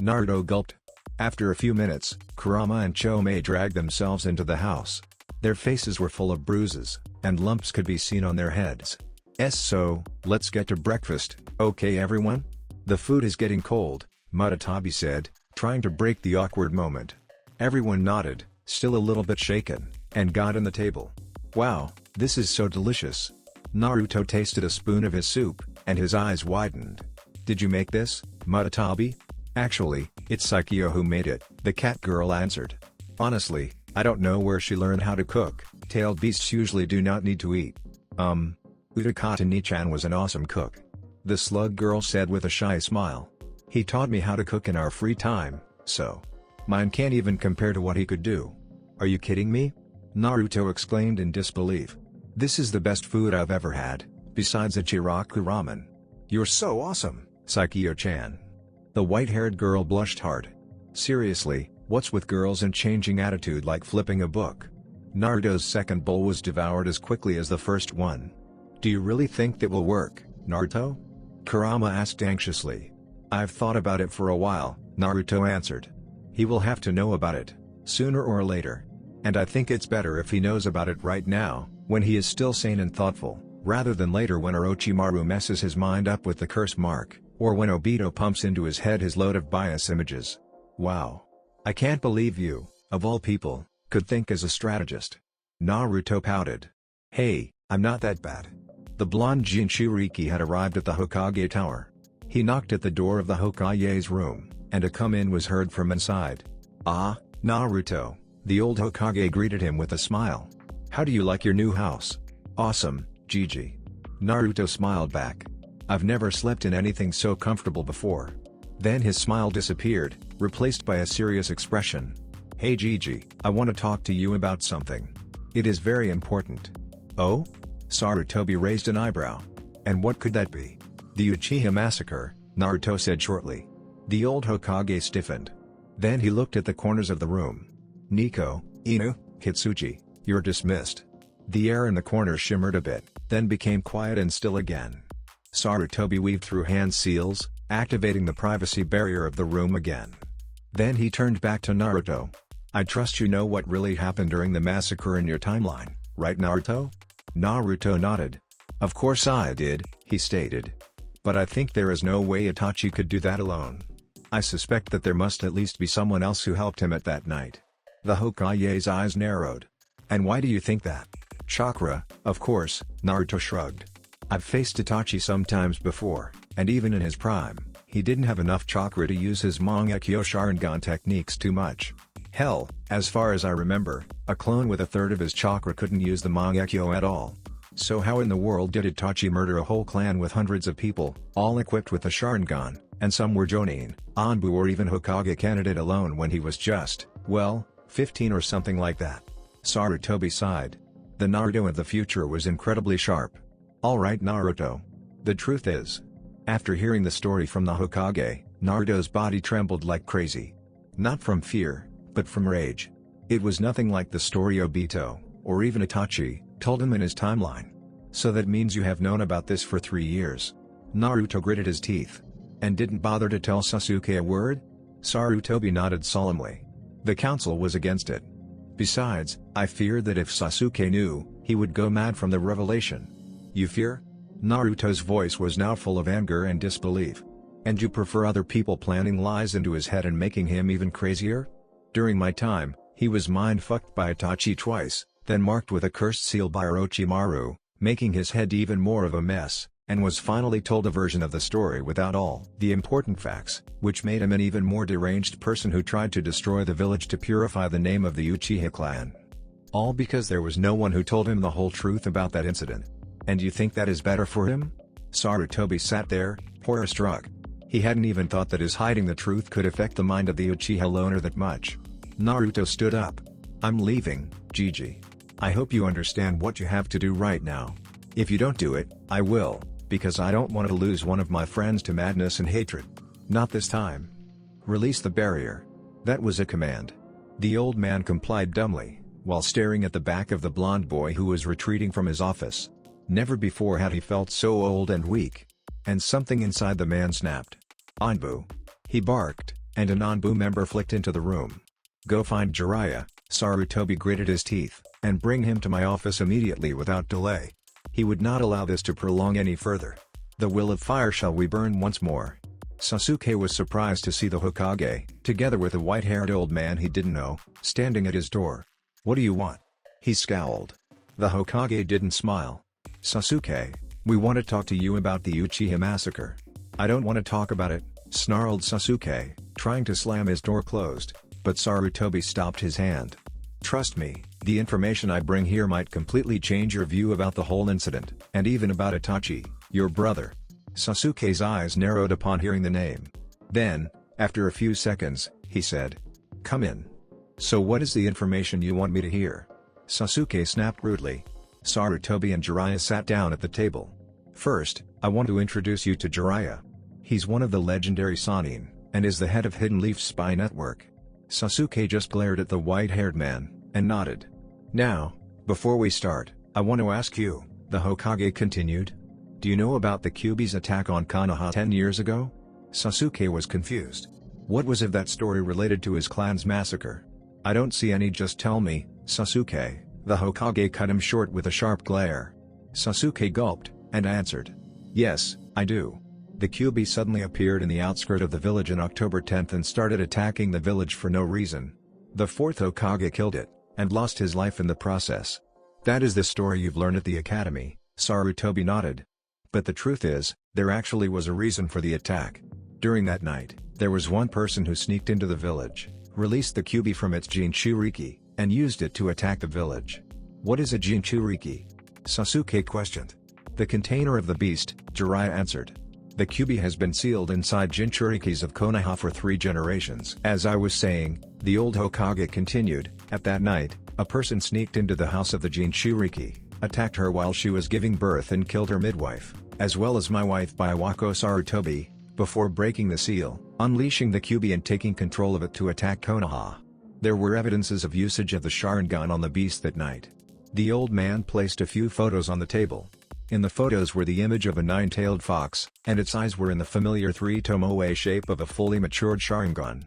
Naruto gulped. After a few minutes, Kurama and Chome dragged themselves into the house. Their faces were full of bruises, and lumps could be seen on their heads. So, let's get to breakfast, okay everyone? The food is getting cold, Muratabi said, trying to break the awkward moment. Everyone nodded, still a little bit shaken, and got in the table. Wow, this is so delicious. Naruto tasted a spoon of his soup, and his eyes widened. Did you make this, Muratabi? Actually, it's Saikyo who made it, the cat girl answered. Honestly, I don't know where she learned how to cook, tailed beasts usually do not need to eat. Utakata-ni-chan was an awesome cook. The slug girl said with a shy smile. He taught me how to cook in our free time, so. Mine can't even compare to what he could do. Are you kidding me? Naruto exclaimed in disbelief. This is the best food I've ever had, besides Ichiraku ramen. You're so awesome, Saikyo-chan. The white-haired girl blushed hard. Seriously, what's with girls and changing attitude like flipping a book? Naruto's second bowl was devoured as quickly as the first one. Do you really think that will work, Naruto? Kurama asked anxiously. I've thought about it for a while, Naruto answered. He will have to know about it, sooner or later. And I think it's better if he knows about it right now, when he is still sane and thoughtful, rather than later when Orochimaru messes his mind up with the curse mark, or when Obito pumps into his head his load of bias images. Wow. I can't believe you, of all people, could think as a strategist. Naruto pouted. Hey, I'm not that bad. The blonde Jinchuriki had arrived at the Hokage tower. He knocked at the door of the Hokage's room, and a come-in was heard from inside. Ah, Naruto, the old Hokage greeted him with a smile. How do you like your new house? Awesome, Gigi. Naruto smiled back. I've never slept in anything so comfortable before. Then his smile disappeared, replaced by a serious expression. Hey Gigi, I want to talk to you about something. It is very important. Oh? Sarutobi raised an eyebrow. And what could that be? The Uchiha massacre, Naruto said shortly. The old Hokage stiffened. Then he looked at the corners of the room. Nico, Inu, Kitsuchi, you're dismissed. The air in the corner shimmered a bit, then became quiet and still again. Sarutobi weaved through hand seals, activating the privacy barrier of the room again. Then he turned back to Naruto. I trust you know what really happened during the massacre in your timeline, right Naruto? Naruto nodded. Of course I did, he stated. But I think there is no way Itachi could do that alone. I suspect that there must at least be someone else who helped him at that night. The Hokage's eyes narrowed. And why do you think that? Chakra, of course, Naruto shrugged. I've faced Itachi sometimes before, and even in his prime, he didn't have enough chakra to use his Mangekyo Sharingan techniques too much. Hell, as far as I remember, a clone with a third of his chakra couldn't use the Mangekyo at all. So how in the world did Itachi murder a whole clan with hundreds of people, all equipped with the Sharingan, and some were Jonin, Anbu or even Hokage candidate alone when he was just, well, 15 or something like that? Sarutobi sighed. The Naruto of the future was incredibly sharp. Alright Naruto. The truth is, after hearing the story from the Hokage, Naruto's body trembled like crazy. Not from fear, but from rage. It was nothing like the story Obito, or even Itachi, told him in his timeline. So that means you have known about this for 3 years. Naruto gritted his teeth. And didn't bother to tell Sasuke a word? Sarutobi nodded solemnly. The council was against it. Besides, I feared that if Sasuke knew, he would go mad from the revelation. You fear? Naruto's voice was now full of anger and disbelief. And you prefer other people planting lies into his head and making him even crazier? During my time, he was mind-fucked by Itachi twice, then marked with a cursed seal by Orochimaru, making his head even more of a mess, and was finally told a version of the story without all the important facts, which made him an even more deranged person who tried to destroy the village to purify the name of the Uchiha clan. All because there was no one who told him the whole truth about that incident. And you think that is better for him? Sarutobi sat there, horror-struck. He hadn't even thought that his hiding the truth could affect the mind of the Uchiha loner that much. Naruto stood up. I'm leaving, Gigi. I hope you understand what you have to do right now. If you don't do it, I will, because I don't want to lose one of my friends to madness and hatred. Not this time. Release the barrier. That was a command. The old man complied dumbly, while staring at the back of the blonde boy who was retreating from his office. Never before had he felt so old and weak. And something inside the man snapped. Anbu. He barked, and an Anbu member flicked into the room. Go find Jiraiya, Sarutobi gritted his teeth, and bring him to my office immediately without delay. He would not allow this to prolong any further. The will of fire shall we burn once more. Sasuke was surprised to see the Hokage, together with a white-haired old man he didn't know, standing at his door. What do you want? He scowled. The Hokage didn't smile. Sasuke, we want to talk to you about the Uchiha massacre. I don't want to talk about it, snarled Sasuke, trying to slam his door closed, but Sarutobi stopped his hand. Trust me, the information I bring here might completely change your view about the whole incident, and even about Itachi, your brother. Sasuke's eyes narrowed upon hearing the name. Then, after a few seconds, he said, come in. So what is the information you want me to hear? Sasuke snapped rudely. Sarutobi and Jiraiya sat down at the table. First, I want to introduce you to Jiraiya. He's one of the legendary Sannin, and is the head of Hidden Leaf Spy Network. Sasuke just glared at the white-haired man, and nodded. Now, before we start, I want to ask you, the Hokage continued. Do you know about the Kyuubi's attack on Konoha 10 years ago? Sasuke was confused. What was of that story related to his clan's massacre? I don't see any, just tell me, Sasuke. The Hokage cut him short with a sharp glare. Sasuke gulped, and answered. Yes, I do. The Kyuubi suddenly appeared in the outskirts of the village on October 10th and started attacking the village for no reason. The fourth Hokage killed it, and lost his life in the process. That is the story you've learned at the academy, Sarutobi nodded. But the truth is, there actually was a reason for the attack. During that night, there was one person who sneaked into the village, released the Kyuubi from its Jinchuriki, and used it to attack the village. What is a Jinchuriki? Sasuke questioned. The container of the beast, Jiraiya answered. The Kyuubi has been sealed inside Jinchurikis of Konoha for 3 generations. As I was saying, the old Hokage continued, at that night, a person sneaked into the house of the Jinchuriki, attacked her while she was giving birth and killed her midwife, as well as my wife Biwako Sarutobi, before breaking the seal, unleashing the Kyuubi and taking control of it to attack Konoha. There were evidences of usage of the Sharingan on the beast that night. The old man placed a few photos on the table. In the photos were the image of a 9-tailed fox, and its eyes were in the familiar 3-tomoe shape of a fully matured Sharingan.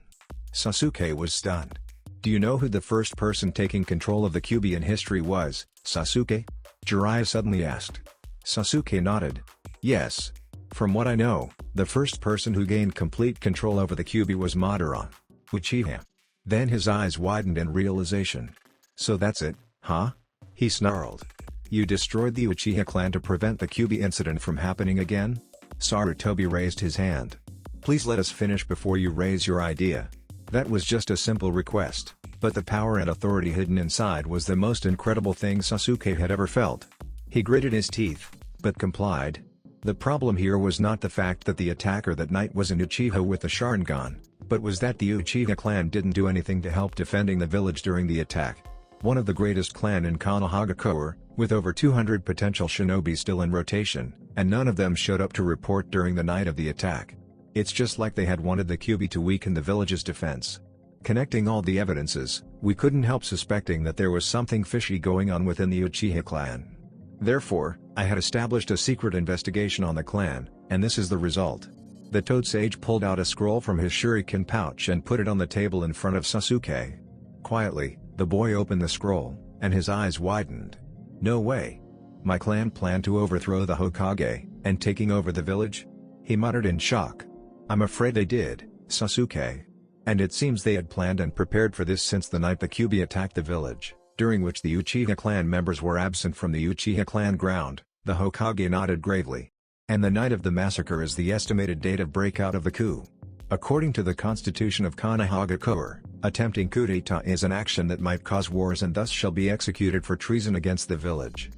Sasuke was stunned. Do you know who the first person taking control of the Kyuubi in history was, Sasuke? Jiraiya suddenly asked. Sasuke nodded. Yes. From what I know, the first person who gained complete control over the Kyuubi was Madara Uchiha. Then his eyes widened in realization. So that's it, huh? He snarled. You destroyed the Uchiha clan to prevent the Kyuubi incident from happening again? Sarutobi raised his hand. Please let us finish before you raise your idea. That was just a simple request, but the power and authority hidden inside was the most incredible thing Sasuke had ever felt. He gritted his teeth, but complied. The problem here was not the fact that the attacker that night was an Uchiha with the Sharingan, but was that the Uchiha clan didn't do anything to help defending the village during the attack. one of the greatest clan in Konohamaru, with over 200 potential shinobi still in rotation, and none of them showed up to report during the night of the attack. It's just like they had wanted the Kyuubi to weaken the village's defense. Connecting all the evidences, we couldn't help suspecting that there was something fishy going on within the Uchiha clan. Therefore, I had established a secret investigation on the clan, and this is the result. The Toad Sage pulled out a scroll from his shuriken pouch and put it on the table in front of Sasuke. Quietly, the boy opened the scroll, and his eyes widened. No way. My clan planned to overthrow the Hokage, and taking over the village? He muttered in shock. I'm afraid they did, Sasuke. And it seems they had planned and prepared for this since the night the Kyuubi attacked the village, during which the Uchiha clan members were absent from the Uchiha clan ground. The Hokage nodded gravely. And the night of the massacre is the estimated date of breakout of the coup. According to the constitution of Konohamaru, attempting coup d'etat is an action that might cause wars and thus shall be executed for treason against the village.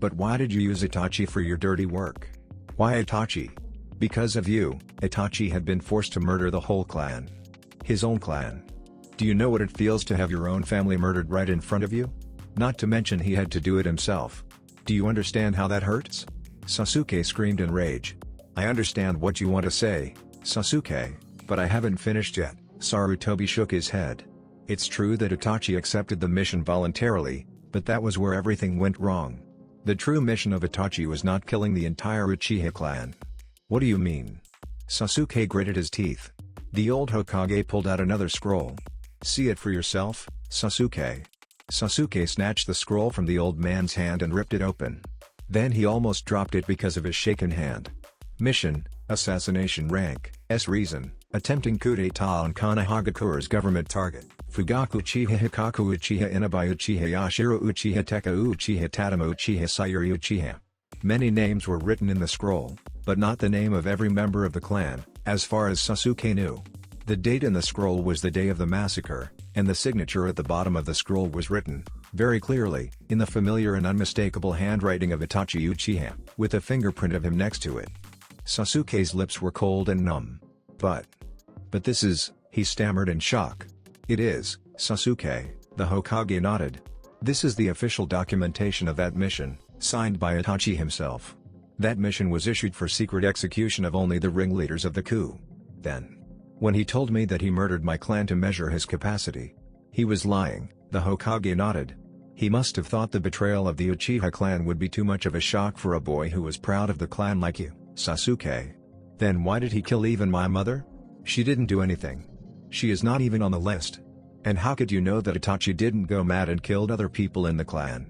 But why did you use Itachi for your dirty work? Why Itachi? Because of you, Itachi had been forced to murder the whole clan. His own clan. Do you know what it feels to have your own family murdered right in front of you? Not to mention he had to do it himself. Do you understand how that hurts? Sasuke screamed in rage. I understand what you want to say, Sasuke, but I haven't finished yet. Sarutobi shook his head. It's true that Itachi accepted the mission voluntarily, but that was where everything went wrong. The true mission of Itachi was not killing the entire Uchiha clan. What do you mean? Sasuke gritted his teeth. The old Hokage pulled out another scroll. See it for yourself, Sasuke. Sasuke snatched the scroll from the old man's hand and ripped it open. Then he almost dropped it because of his shaken hand. Mission, assassination rank, reason, attempting coup d'etat on Konohamaru's government target, Fugaku Uchiha Hikaku Uchiha Inabai Uchiha Yashiro Uchiha Teka Uchiha Tadamo Uchiha Sayuri Uchiha. Many names were written in the scroll, but not the name of every member of the clan, as far as Sasuke knew. The date in the scroll was the day of the massacre, and the signature at the bottom of the scroll was written, very clearly, in the familiar and unmistakable handwriting of Itachi Uchiha, with a fingerprint of him next to it. Sasuke's lips were cold and numb. But this is, he stammered in shock. It is, Sasuke, the Hokage nodded. This is the official documentation of that mission, signed by Itachi himself. That mission was issued for secret execution of only the ringleaders of the coup. Then, when he told me that he murdered my clan to measure his capacity, he was lying, the Hokage nodded. He must have thought the betrayal of the Uchiha clan would be too much of a shock for a boy who was proud of the clan like you, Sasuke. Then why did he kill even my mother? She didn't do anything. She is not even on the list. And how could you know that Itachi didn't go mad and killed other people in the clan?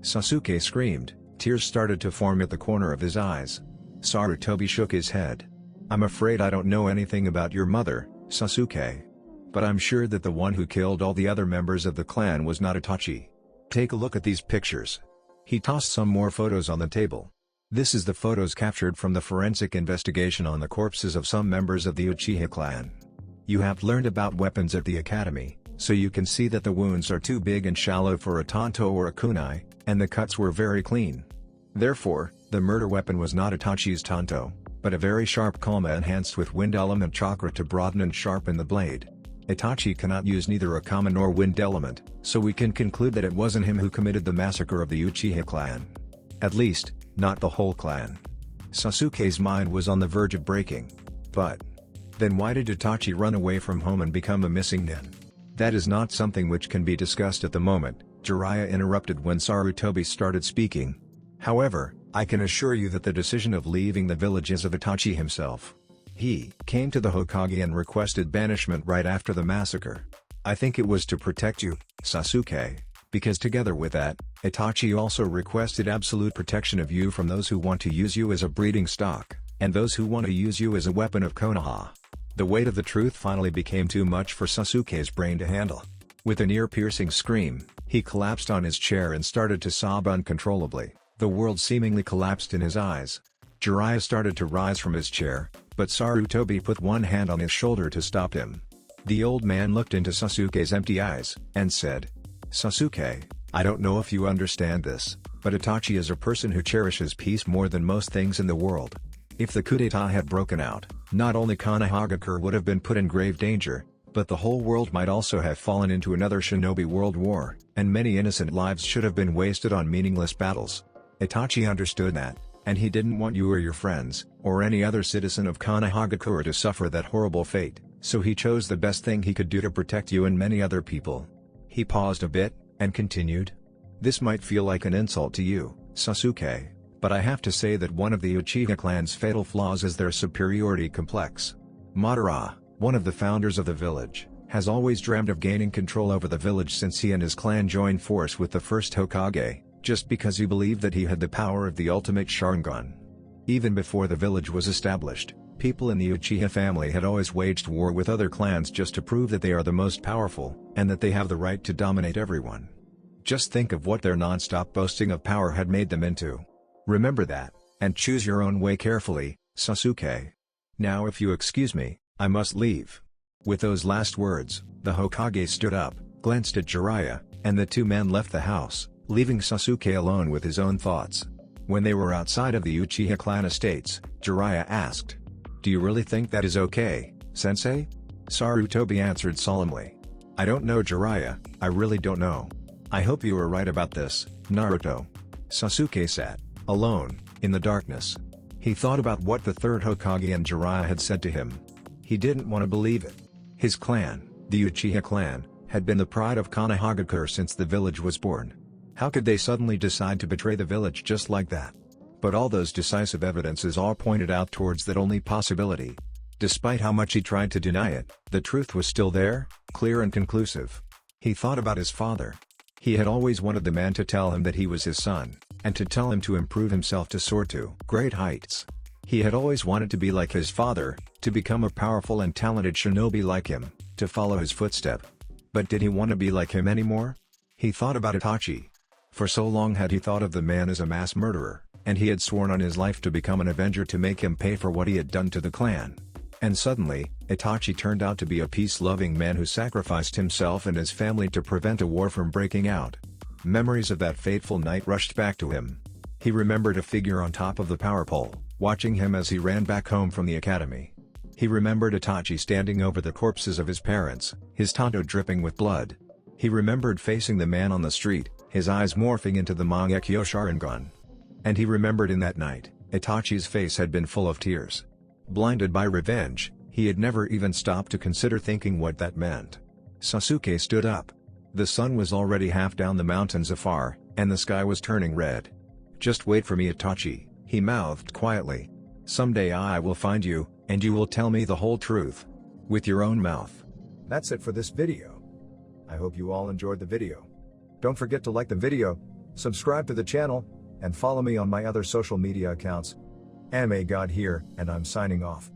Sasuke screamed, tears started to form at the corner of his eyes. Sarutobi shook his head. I'm afraid I don't know anything about your mother, Sasuke. But I'm sure that the one who killed all the other members of the clan was not Itachi. Take a look at these pictures. He tossed some more photos on the table. This is the photos captured from the forensic investigation on the corpses of some members of the Uchiha clan. You have learned about weapons at the academy, so you can see that the wounds are too big and shallow for a tanto or a kunai, and the cuts were very clean. Therefore, the murder weapon was not Itachi's tanto, but a very sharp kama enhanced with wind element chakra to broaden and sharpen the blade. Itachi cannot use neither a kama nor wind element, so we can conclude that it wasn't him who committed the massacre of the Uchiha clan. At least, not the whole clan. Sasuke's mind was on the verge of breaking. But then why did Itachi run away from home and become a missing nin? That is not something which can be discussed at the moment, Jiraiya interrupted when Sarutobi started speaking. However, I can assure you that the decision of leaving the village is of Itachi himself. He came to the Hokage and requested banishment right after the massacre. I think it was to protect you, Sasuke, because together with that, Itachi also requested absolute protection of you from those who want to use you as a breeding stock, and those who want to use you as a weapon of Konoha. The weight of the truth finally became too much for Sasuke's brain to handle. With an ear-piercing scream, he collapsed on his chair and started to sob uncontrollably. The world seemingly collapsed in his eyes. Jiraiya started to rise from his chair, but Sarutobi put one hand on his shoulder to stop him. The old man looked into Sasuke's empty eyes, and said, Sasuke, I don't know if you understand this, but Itachi is a person who cherishes peace more than most things in the world. If the coup d'etat had broken out, not only Konohamaru would have been put in grave danger, But the whole world might also have fallen into another Shinobi world war, and many innocent lives should have been wasted on meaningless battles. Itachi understood that, and he didn't want you or your friends, or any other citizen of Konohamaru to suffer that horrible fate, so he chose the best thing he could do to protect you and many other people. He paused a bit, and continued. This might feel like an insult to you, Sasuke, but I have to say that one of the Uchiha clan's fatal flaws is their superiority complex. Madara, one of the founders of the village, has always dreamed of gaining control over the village since he and his clan joined force with the first Hokage, just because he believed that he had the power of the ultimate Sharingan. Even before the village was established, people in the Uchiha family had always waged war with other clans just to prove that they are the most powerful, and that they have the right to dominate everyone. Just think of what their non-stop boasting of power had made them into. Remember that, and choose your own way carefully, Sasuke. Now if you excuse me, I must leave. With those last words, the Hokage stood up, glanced at Jiraiya, and the two men left the house, leaving Sasuke alone with his own thoughts. When they were outside of the Uchiha clan estates, Jiraiya asked, "Do you really think that is okay, sensei?" Sarutobi answered solemnly. "I don't know, Jiraiya, I really don't know. I hope you are right about this, Naruto." Sasuke sat, alone, in the darkness. He thought about what the third Hokage and Jiraiya had said to him. He didn't want to believe it. His clan, the Uchiha clan, had been the pride of Konohamaru since the village was born. How could they suddenly decide to betray the village just like that? But all those decisive evidences all pointed out towards that only possibility. Despite how much he tried to deny it, the truth was still there, clear and conclusive. He thought about his father. He had always wanted the man to tell him that he was his son, and to tell him to improve himself to soar to great heights. He had always wanted to be like his father, to become a powerful and talented shinobi like him, to follow his footstep. But did he want to be like him anymore? He thought about Itachi. For so long had he thought of the man as a mass murderer, and he had sworn on his life to become an avenger to make him pay for what he had done to the clan. And suddenly, Itachi turned out to be a peace-loving man who sacrificed himself and his family to prevent a war from breaking out. Memories of that fateful night rushed back to him. He remembered a figure on top of the power pole, watching him as he ran back home from the academy. He remembered Itachi standing over the corpses of his parents, his tanto dripping with blood. He remembered facing the man on the street, his eyes morphing into the Mangekyo Sharingan. And he remembered in that night, Itachi's face had been full of tears. Blinded by revenge, he had never even stopped to consider thinking what that meant. Sasuke stood up. The sun was already half down the mountains afar, and the sky was turning red. "Just wait for me, Itachi," he mouthed quietly. "Someday I will find you, and you will tell me the whole truth. With your own mouth." That's it for this video. I hope you all enjoyed the video. Don't forget to like the video, subscribe to the channel, and follow me on my other social media accounts. Anime God here, and I'm signing off.